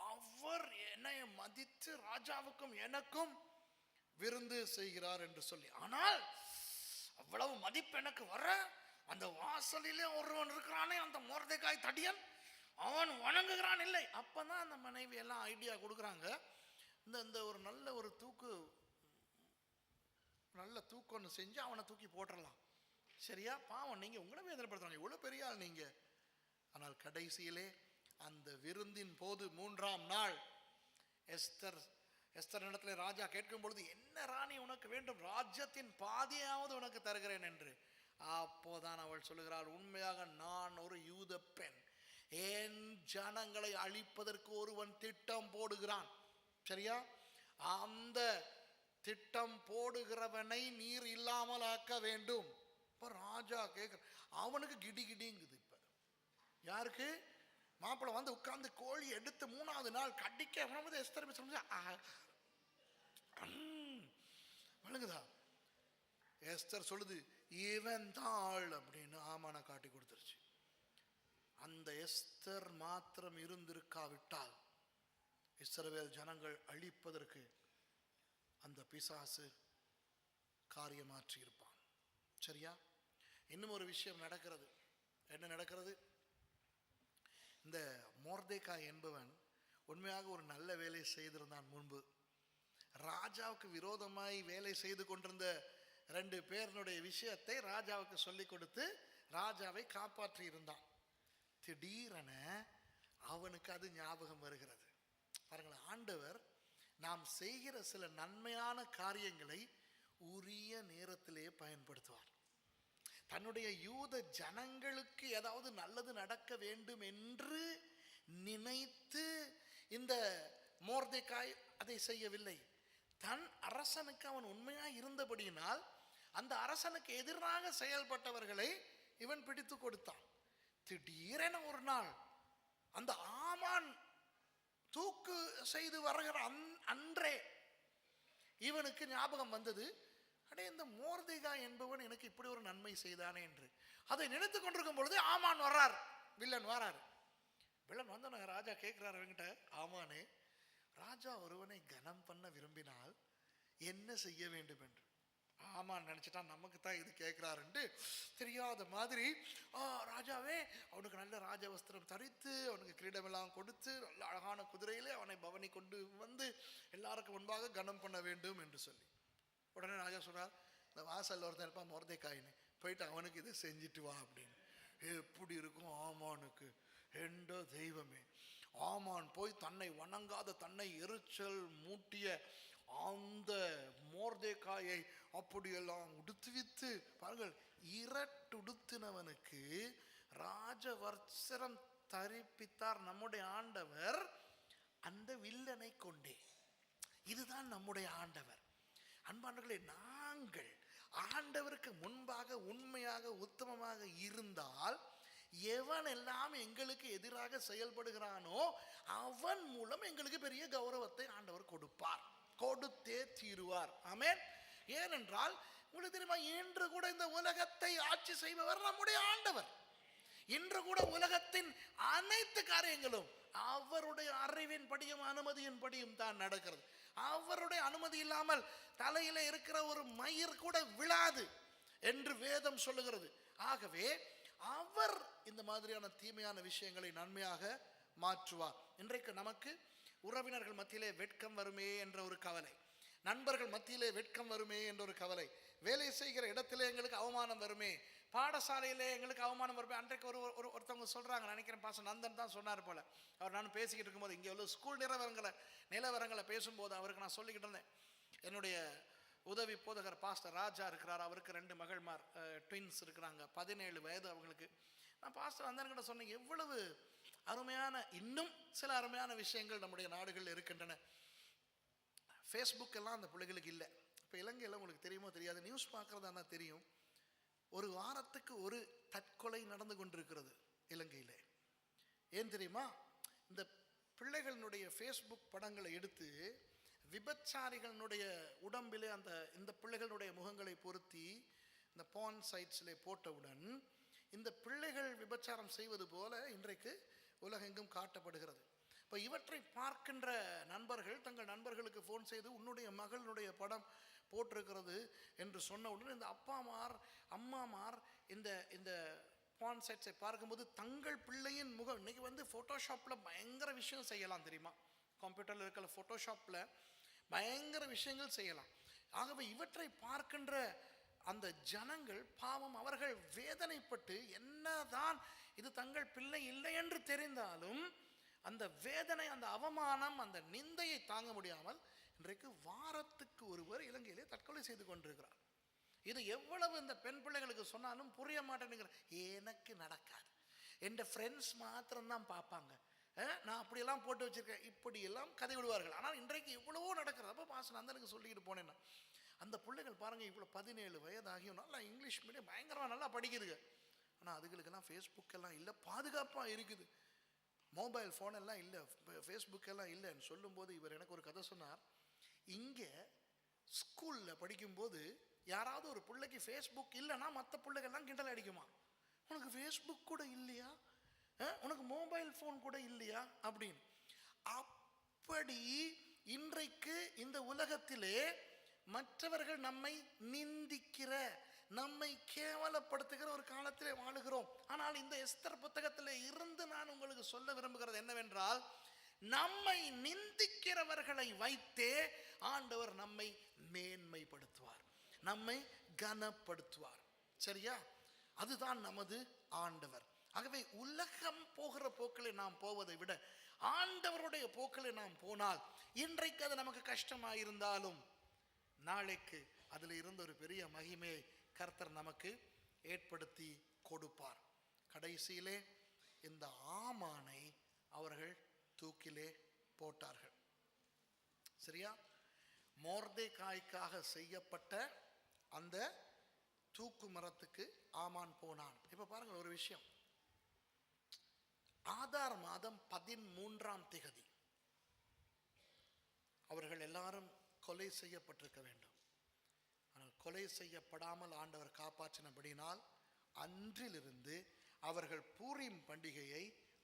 அவர் என்னை மதித்து ராஜாவுக்கும் எனக்கும் விருந்து செய்கிறார் என்று சொல்லி. ஆனால் அவ்வளவு மதிப்பு எனக்கு வர அந்த வாசலிலே ஒருவன் இருக்கிறானே, அந்த மொர்தெகாய் தடியன், அவன் வணங்குகிறான் இல்லை. அப்பதான் அந்த மனைவி எல்லாம் ஐடியா கொடுக்குறாங்க, இந்த ஒரு நல்ல தூக்கம் செஞ்சு அவனை தூக்கி போட்டுடலாம். சரியா? பாவம், நீங்க உங்களை வேதனைப்படுத்துறாங்க, இவ்வளவு பெரிய ஆள் நீங்க. ஆனால் கடைசியிலே அந்த விருந்தின் போது 3ஆம் நாள் எஸ்தர் இடத்துல ராஜா கேட்கும் பொழுது, என்ன ராணி உனக்கு வேண்டும்? ராஜ்யத்தின் பாதியாவது உனக்கு தருகிறேன் என்று. அப்போதான் அவள் சொல்லுகிறாள், உண்மையாக நான் ஒரு யூத பெண், என் ஜனங்களை அழிப்பதற்கு ஒருவன் திட்டம் போடுகிறான். சரியா? அந்த திட்டம் போடுகிறவனை நீர் இல்லாமல் ஆக்க வேண்டும். இப்ப ராஜா கேட்கிற, அவனுக்கு கிடிங்குது. இப்ப யாருக்கு? மாப்பிள்ளை வந்து உட்கார்ந்து கோழி எடுத்து 3ஆவது நாள் கடிக்க எஸ்தர் வழங்குதா? எஸ்தர் சொல்லுது, இவன் தாள் அப்படின்னு ஆமான காட்டி கொடுத்துருச்சு. அந்த எஸ்தர் மாத்திரம் இருந்திருக்காவிட்டால் இஸ்ரவேல் ஜனங்கள் அழிப்பதற்கு அந்த பிசாசு காரியமாற்றி இருப்பான். சரியா? இன்னும் ஒரு விஷயம் நடக்கிறது. என்ன நடக்கிறது? இந்த மொர்தெகாய் என்பவன் உண்மையாக ஒரு நல்ல வேலை செய்திருந்தான். முன்பு ராஜாவுக்கு விரோதமாய் வேலை செய்து கொண்டிருந்த 2 பேருடைய விஷயத்தை ராஜாவுக்கு சொல்லி கொடுத்து ராஜாவை காப்பாற்றி இருந்தான். திடீரென அவனுக்கு அது ஞாபகம் வருகிறது. பாருங்களேன், ஆண்டவர் நாம் செய்கிற சில நன்மையான காரியங்களை உரிய நேரத்திலே பயன்படுத்துவார். தன்னுடைய யூத ஜனங்களுக்கு ஏதாவது நல்லது நடக்க வேண்டும் என்று நினைத்து இந்த மொர்தெகாய் அதை செய்யவில்லை. தன் அரசனுக்கு அவன் உண்மையாக இருந்தபடியினால் அந்த அரசனுக்கு எதிராக செயல்பட்டவர்களை இவன் பிடித்து கொடுத்தான். திடீரென ஒரு நாள் அந்த ஆமான் தூக்கு செய்து வருகிற அன்றே இவனுக்கு ஞாபகம் வந்தது, அடே இந்த மொர்தெகாய் என்பவன் எனக்கு இப்படி ஒரு நன்மை செய்தானே என்று. அதை நினைத்து கொண்டிருக்கும் பொழுது ஆமான் வர்றார், வில்லன் வராரு. வில்லன் வந்தோன்னு ராஜா கேட்கிறார் அவங்கிட்ட, ஆமானே, ராஜா ஒருவனை கனம் பண்ண விரும்பினால் என்ன செய்ய வேண்டும் என்று. ஆமான் நினைச்சிட்டான் நமக்கு தான் இது கேட்கிறாருன்ட்டு தெரியாத மாதிரி, ராஜாவே அவனுக்கு நல்ல ராஜவஸ்திரம் தரித்து அவனுக்கு கிரீடமெல்லாம் கொடுத்து நல்ல அழகான குதிரையிலே அவனை பவனி கொண்டு வந்து எல்லாருக்கும் முன்பாக கனம் பண்ண வேண்டும் என்று சொல்லி. உடனே ராஜா சொல்றார், இந்த வாசல்ல ஒருத்தன் இருப்பான் மொர்தெகாய்னு, போயிட்டு அவனுக்கு இதை செஞ்சுட்டு வா அப்படின்னு. எப்படி இருக்கும் ஆமானுக்கு? என்ற தெய்வமே, ஆமான் போய் தன்னை வணங்காத, தன்னை எரிச்சல் மூட்டிய அந்த மொர்தெகாயை அப்படியெல்லாம் உடுத்துவித்து, பாருங்கள், இரட்டுடுத்தினவனுக்கு ராஜவஸ்திரம் தரிப்பித்தார் நம்முடைய ஆண்டவர் அந்த வில்லனை கொண்டே. இதுதான் நம்முடைய ஆண்டவர். அன்பானவர்களே, நாங்கள் ஆண்டவருக்கு முன்பாக உண்மையாக உத்தமமாக இருந்தால் எவன் எல்லாம் எங்களுக்கு எதிராக செயல்படுகிறானோ அவன் மூலம் எங்களுக்கு பெரிய கௌரவத்தை ஆண்டவர் கொடுப்பார், கொடுத்தே தீருவார். ஆமென். ஏனென்றால் உங்களுக்கு தெரியுமா, இன்று கூட இந்த உலகத்தை ஆட்சி செய்பவர் நம்முடைய ஆண்டவர். இன்று கூட உலகத்தின் அனைத்து காரியங்களும் அவருடைய அறிவின் படியும் அனுமதியின் படியும் தான் நடக்கிறது. அவருடைய அனுமதி இல்லாமல் தலையில இருக்கிற ஒரு மயிர் கூட விழாது என்று வேதம் சொல்லுகிறது. ஆகவே அவர் இந்த மாதிரியான தீமையான விஷயங்களை நன்மையாக மாற்றுவார். இன்றைக்கு நமக்கு உறவினர்கள் மத்தியிலே வெட்கம் வருமே என்ற ஒரு கவலை, நண்பர்கள் மத்தியிலே வெட்கம் வருமே என்ற ஒரு கவலை, வேலை செய்கிற இடத்திலே எங்களுக்கு அவமானம் வருமே, பாடசாலையிலே எங்களுக்கு அவமானம் வருமே. அன்றைக்கு ஒருத்தவங்க சொல்றாங்க, நினைக்கிறேன் பாஸ்டர் நந்தன் தான் சொன்னார் போல, அவர் நான் பேசிக்கிட்டு இருக்கும்போது இங்கே உள்ள ஸ்கூல் நிலவரங்களை பேசும்போது அவருக்கு நான் சொல்லிக்கிட்டு இருந்தேன். என்னுடைய உதவி போதகர் பாஸ்டர் ராஜா இருக்கிறார், அவருக்கு 2 மகள்மார், ட்வின்ஸ் இருக்கிறாங்க, 17 வயது அவங்களுக்கு. நான் பாஸ்டர் நந்தன்கிட்ட சொன்னேன், எவ்வளவு அருமையான, இன்னும் சில அருமையான விஷயங்கள் நம்முடைய நாடுகளில் இருக்கின்றன. ஃபேஸ்புக் எல்லாம் அந்த பிள்ளைகளுக்கு இல்லை. இப்போ இலங்கையில் உங்களுக்கு தெரியுமோ தெரியாது, நியூஸ் பார்க்குறதா தான் தெரியும், ஒரு வாரத்துக்கு ஒரு தற்கொலை நடந்து கொண்டிருக்கிறது இலங்கையில். ஏன் தெரியுமா? இந்த பிள்ளைகளினுடைய ஃபேஸ்புக் படங்களை எடுத்து விபச்சாரிகளுடைய உடம்பிலே இந்த பிள்ளைகளுடைய முகங்களை பொருத்தி இந்த பான் சைட்ஸிலே போட்டவுடன் இந்த பிள்ளைகள் விபச்சாரம் செய்வது போல இன்றைக்கு உலகெங்கும் காட்டப்படுகிறது. இப்போ இவற்றை பார்க்கின்ற நண்பர்கள் தங்கள் நண்பர்களுக்கு ஃபோன் செய்து உன்னுடைய மகளுடைய படம் போட்டிருக்கிறது என்று சொன்ன உடனே இந்த அப்பாமார் அம்மாமார் இந்த பான் சைட்ஸை பார்க்கும்போது தங்கள் பிள்ளையின் முகம் இன்னைக்கு வந்து ஃபோட்டோஷாப்பில் பயங்கர விஷயம் செய்யலாம் தெரியுமா? கம்ப்யூட்டரில் இருக்கிற ஃபோட்டோஷாப்பில் பயங்கர விஷயங்கள் செய்யலாம். ஆகவே இவற்றை பார்க்கின்ற அந்த ஜனங்கள் பாவம், அவர்கள் வேதனைப்பட்டு என்னதான் இது தங்கள் பிள்ளை இல்லை என்று தெரிந்தாலும் அந்த வேதனை, அந்த அவமானம், அந்த நிந்தையை தாங்க முடியாமல் இன்றைக்கு வாரத்துக்கு ஒருவர் இலங்கையிலே தற்கொலை செய்து கொண்டிருக்கிறார். இது எவ்வளவு இந்த பெண் பிள்ளைகளுக்கு சொன்னாலும் புரிய மாட்டேங்கிற. எனக்கு நடக்காது, என் ஃப்ரெண்ட்ஸ் மாத்திரம்தான் பார்ப்பாங்க, நான் அப்படியெல்லாம் போட்டு வச்சிருக்கேன், இப்படியெல்லாம் கதை விடுவார்கள். ஆனால் இன்றைக்கு எவ்வளவோ நடக்கிறது. அப்போ பாசன் அந்தனுக்கு சொல்லிக்கிட்டு போனேன்னா அந்த பிள்ளைகள் பாருங்கள், இவ்வளோ 17 வயதாகியும் நல்லா இங்கிலீஷ் மீடியம் பயங்கரமாக நல்லா படிக்குதுங்க. ஆனால் அதுகளுக்கெல்லாம் ஃபேஸ்புக் எல்லாம் இல்லை, பாதுகாப்பாக இருக்குது, மொபைல் ஃபோன் எல்லாம் இல்லை, ஃபேஸ்புக் எல்லாம் இல்லைன்னு சொல்லும்போது இவர் எனக்கு ஒரு கதை சொன்னார். இங்கே ஸ்கூலில் படிக்கும்போது யாராவது ஒரு பிள்ளைக்கு ஃபேஸ்புக் இல்லைன்னா மற்ற பிள்ளைகள்லாம் கிண்டல் அடிக்குமா, உனக்கு ஃபேஸ்புக் கூட இல்லையா, உனக்கு மொபைல் ஃபோன் கூட இல்லையா அப்படின்னு. அப்படி இன்றைக்கு இந்த உலகத்திலே மற்றவர்கள் நம்மை நிந்திக்கிற, நம்மை கேவலப்படுத்துகிற ஒரு காலத்திலே வாழுகிறோம். ஆனால் இந்த எஸ்தர் புத்தகத்திலே இருந்து நான் உங்களுக்கு சொல்ல விரும்புகிறது என்னவென்றால், நம்மை நிந்திக்கிறவர்களை வைத்தே ஆண்டவர் நம்மை மேன்மைப்படுத்துவார், நம்மை கனப்படுத்துவார். சரியா? அதுதான் நமது ஆண்டவர். ஆகவே உலகம் போகிற போக்கிலே நாம் போவதை விட ஆண்டவருடைய போக்கிலே நாம் போனால் இன்றைக்கு அது நமக்கு கஷ்டமாயிருந்தாலும் நாளைக்கு அதில் இருந்த ஒரு பெரிய மகிமையை கர்த்தர் நமக்கு ஏற்படுத்தி கொடுப்பார். கடைசியிலே இந்த ஆமானை அவர்கள் தூக்கிலே போட்டார்கள். சரியா? மொர்தெகாய்க்காக செய்யப்பட்ட அந்த தூக்கு மரத்துக்கு ஆமான் போனான். இப்ப பாருங்க ஒரு விஷயம். ஆதார் மாதம் 13ஆம் திகதி அவர்கள் எல்லாரும் கொலை செய்யப்பட்டிருக்க வேண்டும். ஆனால் கொலை செய்யப்படாமல் ஆண்டவர் காப்பாற்றினபடினால் அன்றிலிருந்து அவர்கள் பூரீம் பண்டிகையை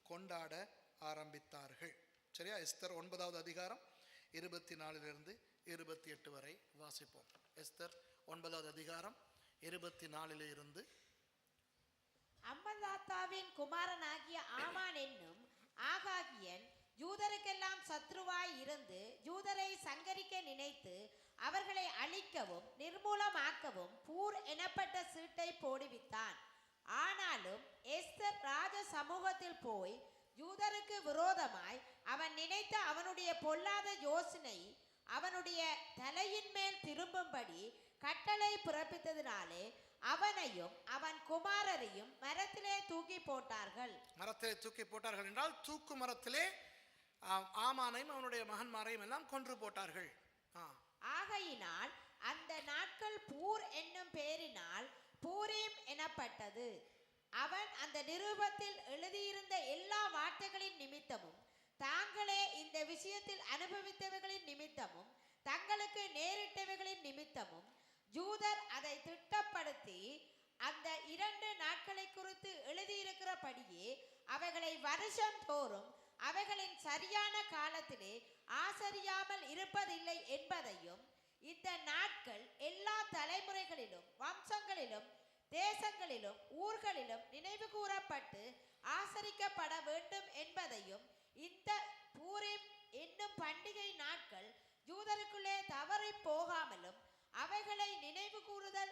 கொண்டாட ஆரம்பித்தார்கள். சரியா? எஸ்தர் 9வது அதிகாரம் 24 28 வரை வாசிப்போம். எஸ்தர் 9வது அதிகாரம் 24 அம்மதாத்தாவின் குமாரனாகிய ஆமான் என்னும் ஆகாகியன் யூதருக்கெல்லாம் சத்ருவாய் இருந்து யூதரை சங்கரிக்க நினைத்து அவர்களை அழிக்கவும் நிர்மூலமாக்கவும் பூர் எனப்பட்ட சீட்டை போடுவித்தான். ஆனாலும் எஸ்தர் ராஜ சமூகத்தில் போய் யூதருக்கு விரோதமாய் அவன் நினைத்த அவனுடைய பொல்லாத யோசனை அவனுடைய தலையின் மேல் திரும்பும்படி கட்டளை பிறப்பித்ததினாலே அவனையும் அவன் குமாரரையும் மரத்திலே தூக்கி போட்டார்கள். மரத்திலே தூக்கி போட்டார்கள் என்றால் தூக்கு மரத்திலே ஆமானையும் அவனுடைய மகன்மாரையும் எல்லாம் கொன்று போட்டார்கள். ஆகையினால் அந்த நாட்கள் பூர் என்னும் பெயரினால் பூரீம் எனப்பட்டது. அவன் அந்த நிருபத்தில் எழுதியிருந்த எல்லா வார்த்தைகளின் நிமித்தமும் தாங்களே இந்த விஷயத்தில் அனுபவித்தவைகளின் நிமித்தமும் தங்களுக்கு நேரிட்டவைகளின் நிமித்தமும் யூதர் அதை திட்டப்படுத்தி அந்த 2 நாட்களை குறித்து எழுதியிருக்கிறபடியே அவைகளை வருஷம் தோறும் அவைகளின் சரியான காலத்திலே ஆசரியாமல் இருப்பதில்லை என்பதையும், இந்த நாட்கள் எல்லா தலைமுறைகளிலும் வம்சங்களிலும் தேசங்களிலும் ஊர்களிலும் நினைவு கூறப்பட்டு ஆசரிக்கப்பட வேண்டும் என்பதையும், இந்த பூரீம் என்னும் பண்டிகை நாட்கள் யூதருக்குள்ளே தவறி போகாமலும் அவைகளை நினைவு கூறுதல்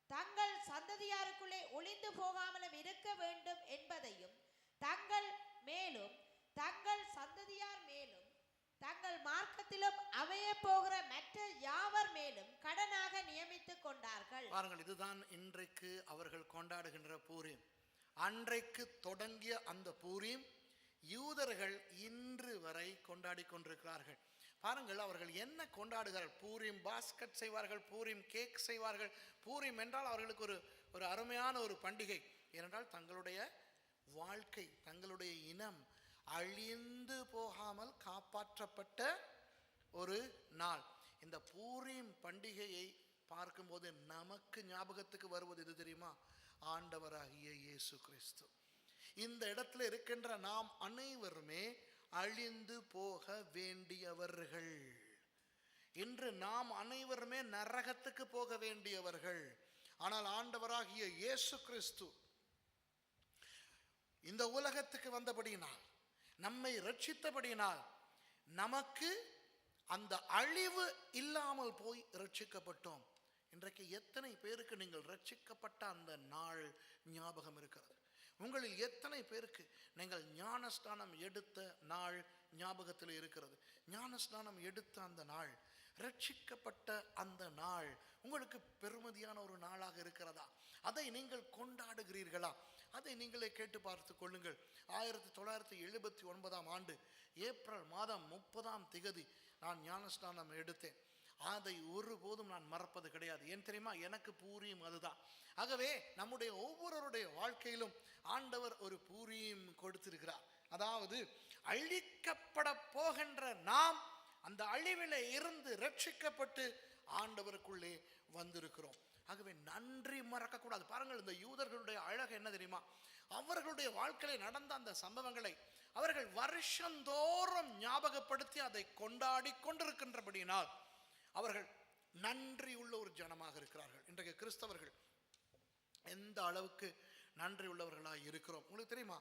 தங்கள் சந்ததியாருக்குள்ளே ஒளிந்து போகாமலும் இருக்க வேண்டும் என்பதையும், தங்கள் மேலும் தங்கள் சந்ததியார் மேலும் தங்கள் மார்க்கத்திலும் அமைய போகிற மற்ற யாவர் மேலும் கடனாக நியமித்துக் கொண்டார்கள். பாருங்கள், இதுதான் இன்றைக்கு அவர்கள் கொண்டாடுகின்ற பூரீம். அன்றைக்கு தொடங்கிய அந்த பூரீம் யூதர்கள் இன்று வரை கொண்டாடி கொண்டிருக்கிறார்கள். பாருங்கள், அவர்கள் என்ன கொண்டாடுகிறார்கள்? பூரீம் பாஸ்கட் செய்வார்கள், பூரீம் கேக் செய்வார்கள். பூரீம் என்றால் அவர்களுக்கு ஒரு அருமையான ஒரு பண்டிகை. ஏனென்றால் தங்களுடைய வாழ்க்கை, தங்களுடைய இனம் அழிந்து போகாமல் காப்பாற்றப்பட்ட ஒரு நாள். இந்த பூரீம் பண்டிகையை பார்க்கும்போது நமக்கு ஞாபகத்துக்கு வருவது எது தெரியுமா? ஆண்டவராகிய இயேசு கிறிஸ்து. இந்த இடத்துல இருக்கின்ற நாம் அனைவருமே அழிந்து போக வேண்டியவர்கள். இன்று நாம் அனைவருமே நரகத்துக்கு போக வேண்டியவர்கள். ஆனால் ஆண்டவராகிய இயேசு கிறிஸ்து இந்த உலகத்துக்கு வந்தபடியினால், நம்மை ரட்சித்தபடியினால், நமக்கு அந்த அழிவு இல்லாமல் போய் ரட்சிக்கப்பட்டோம். இன்றைக்கு எத்தனை பேருக்கு நீங்கள் ரட்சிக்கப்பட்ட அந்த நாள் ஞாபகம் இருக்கிறது? உங்களில் எத்தனை பேருக்கு நீங்கள் ஞானஸ்நானம் எடுத்த நாள் ஞாபகத்தில் இருக்கிறது? ஞானஸ்நானம் எடுத்த அந்த நாள், ரட்சிக்கப்பட்ட அந்த நாள் உங்களுக்கு பெருமதியான ஒரு நாளாக இருக்கிறதா? அதை நீங்கள் கொண்டாடுகிறீர்களா? அதை நீங்களே கேட்டு பார்த்து கொள்ளுங்கள். 1979 ஆண்டு ஏப்ரல் மாதம் 30 நான் ஞானஸ்நானம் எடுத்தேன். அதை ஒருபோதும் நான் மறப்பது கிடையாது. ஏன் தெரியுமா? எனக்கு பூரியும் அதுதான். ஆகவே நம்முடைய ஒவ்வொருவருடைய வாழ்க்கையிலும் ஆண்டவர் ஒரு பூரியும் கொடுத்திருக்கிறார். அதாவது அழிக்கப்பட போகின்ற நாம் அந்த அழிவிலே இருந்து ரட்சிக்கப்பட்டு ஆண்டவருக்குள்ளே வந்திருக்கிறோம். ஆகவே நன்றி மறக்கக்கூடாது. பாருங்கள், இந்த யூதர்களுடைய அழகு என்ன தெரியுமா? அவர்களுடைய வாழ்க்கையில நடந்த அந்த சம்பவங்களை அவர்கள் வருஷந்தோறும் ஞாபகப்படுத்தி அதை கொண்டாடி கொண்டிருக்கின்றபடியினால் அவர்கள் நன்றி உள்ள ஒரு ஜனமாக இருக்கிறார்கள். இன்றைக்கு கிறிஸ்தவர்கள் எந்த அளவுக்கு நன்றி உள்ளவர்களாக இருக்கிறோம் உங்களுக்கு தெரியுமா?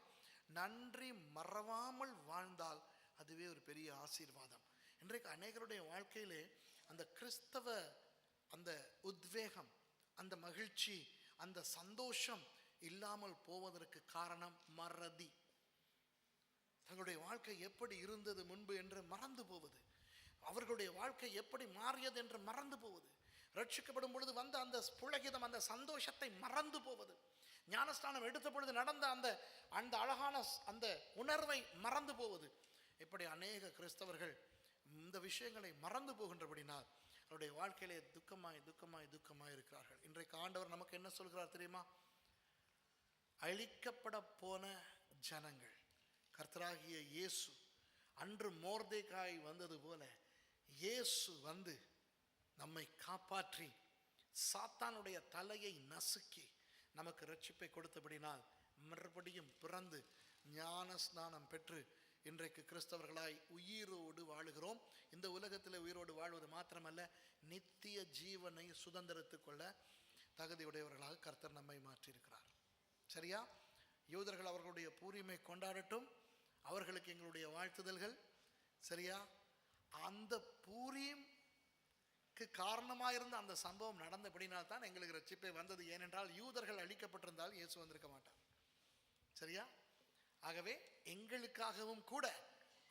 நன்றி மறவாமல் வாழ்ந்தால் அதுவே ஒரு பெரிய ஆசீர்வாதம். இன்றைக்கு அநேகருடைய வாழ்க்கையிலே அந்த கிறிஸ்தவ அந்த உத்வேகம், அந்த மகிழ்ச்சி, அந்த சந்தோஷம் இல்லாமல் போவதற்கு காரணம் மறதி. தங்களுடைய வாழ்க்கை எப்படி இருந்தது முன்பு என்று மறந்து போவது, அவர்களுடைய வாழ்க்கை எப்படி மாறியது என்று மறந்து போவது, ரட்சிக்கப்படும் பொழுது வந்த அந்த புலகிதம், அந்த சந்தோஷத்தை மறந்து போவது, ஞானஸ்நானம் எடுத்த பொழுது நடந்த அந்த அந்த அழகான அந்த உணர்வை மறந்து போவது. இப்படி அநேக கிறிஸ்தவர்கள் இந்த விஷயங்களை மறந்து போகின்றபடினால் அவருடைய வாழ்க்கையிலே துக்கமாய் இருக்கிறார்கள். இன்றைக்கு ஆண்டவர் நமக்கு என்ன சொல்கிறார் தெரியுமா? அழிக்கப்பட போன ஜனங்கள், கர்த்தராகிய இயேசு அன்று மோர்தேகாய் வந்தது போல இயேசு வந்து நம்மை காப்பாற்றி சாத்தானுடைய தலையை நசுக்கி நமக்கு ரட்சிப்பை கொடுத்தபடினால் மறுபடியும் பிறந்து ஞான ஸ்நானம் பெற்று இன்றைக்கு கிறிஸ்தவர்களாய் உயிரோடு வாழுகிறோம். இந்த உலகத்தில் உயிரோடு வாழ்வது மாத்திரமல்ல, நித்திய ஜீவனை சுதந்திரத்துக் கொள்ள தகுதியுடையவர்களாக கர்த்தர் நம்மை மாற்றியிருக்கிறார். சரியா? யூதர்கள் அவர்களுடைய பூரிமை கொண்டாடட்டும், அவர்களுக்கு எங்களுடைய வாழ்த்துதல்கள். சரியா? அந்த பூரிக்கு காரணமாயிருந்த அந்த சம்பவம் நடந்தபடினால் தான் எங்களுக்கு ரட்சிப்பை வந்தது. ஏனென்றால் யூதர்கள் அழிக்கப்பட்டிருந்தால் இயேசு வந்திருக்க மாட்டார். சரியா? ஆகவே எங்களுக்காகவும் கூட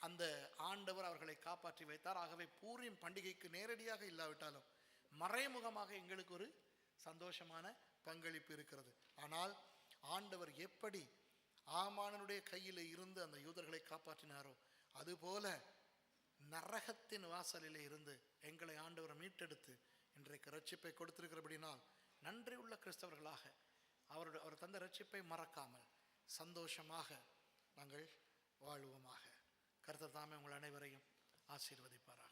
அந்த ஆண்டவர் அவர்களை காப்பாற்றி வைத்தார். ஆகவே பூரிம் பண்டிகைக்கு நேரடியாக இல்லாவிட்டாலும் மறைமுகமாக எங்களுக்கு ஒரு சந்தோஷமான பங்களிப்பு இருக்கிறது. ஆனால் ஆண்டவர் எப்படி ஆமானுடைய கையில் இருந்து அந்த யூதர்களை காப்பாற்றினாரோ அதுபோல நரகத்தின் வாசலிலே இருந்து எங்களை ஆண்டவர் மீட்டெடுத்து இன்றைக்கு ரட்சிப்பை கொடுத்திருக்கிறபடினால் நன்றி உள்ள கிறிஸ்தவர்களாக அவர் தந்த ரட்சிப்பை மறக்காமல் சந்தோஷமாக நாங்கள் வாழ்வோமாக. கர்த்தர் தாமே உங்கள் அனைவரையும் ஆசீர்வதிப்பாராக.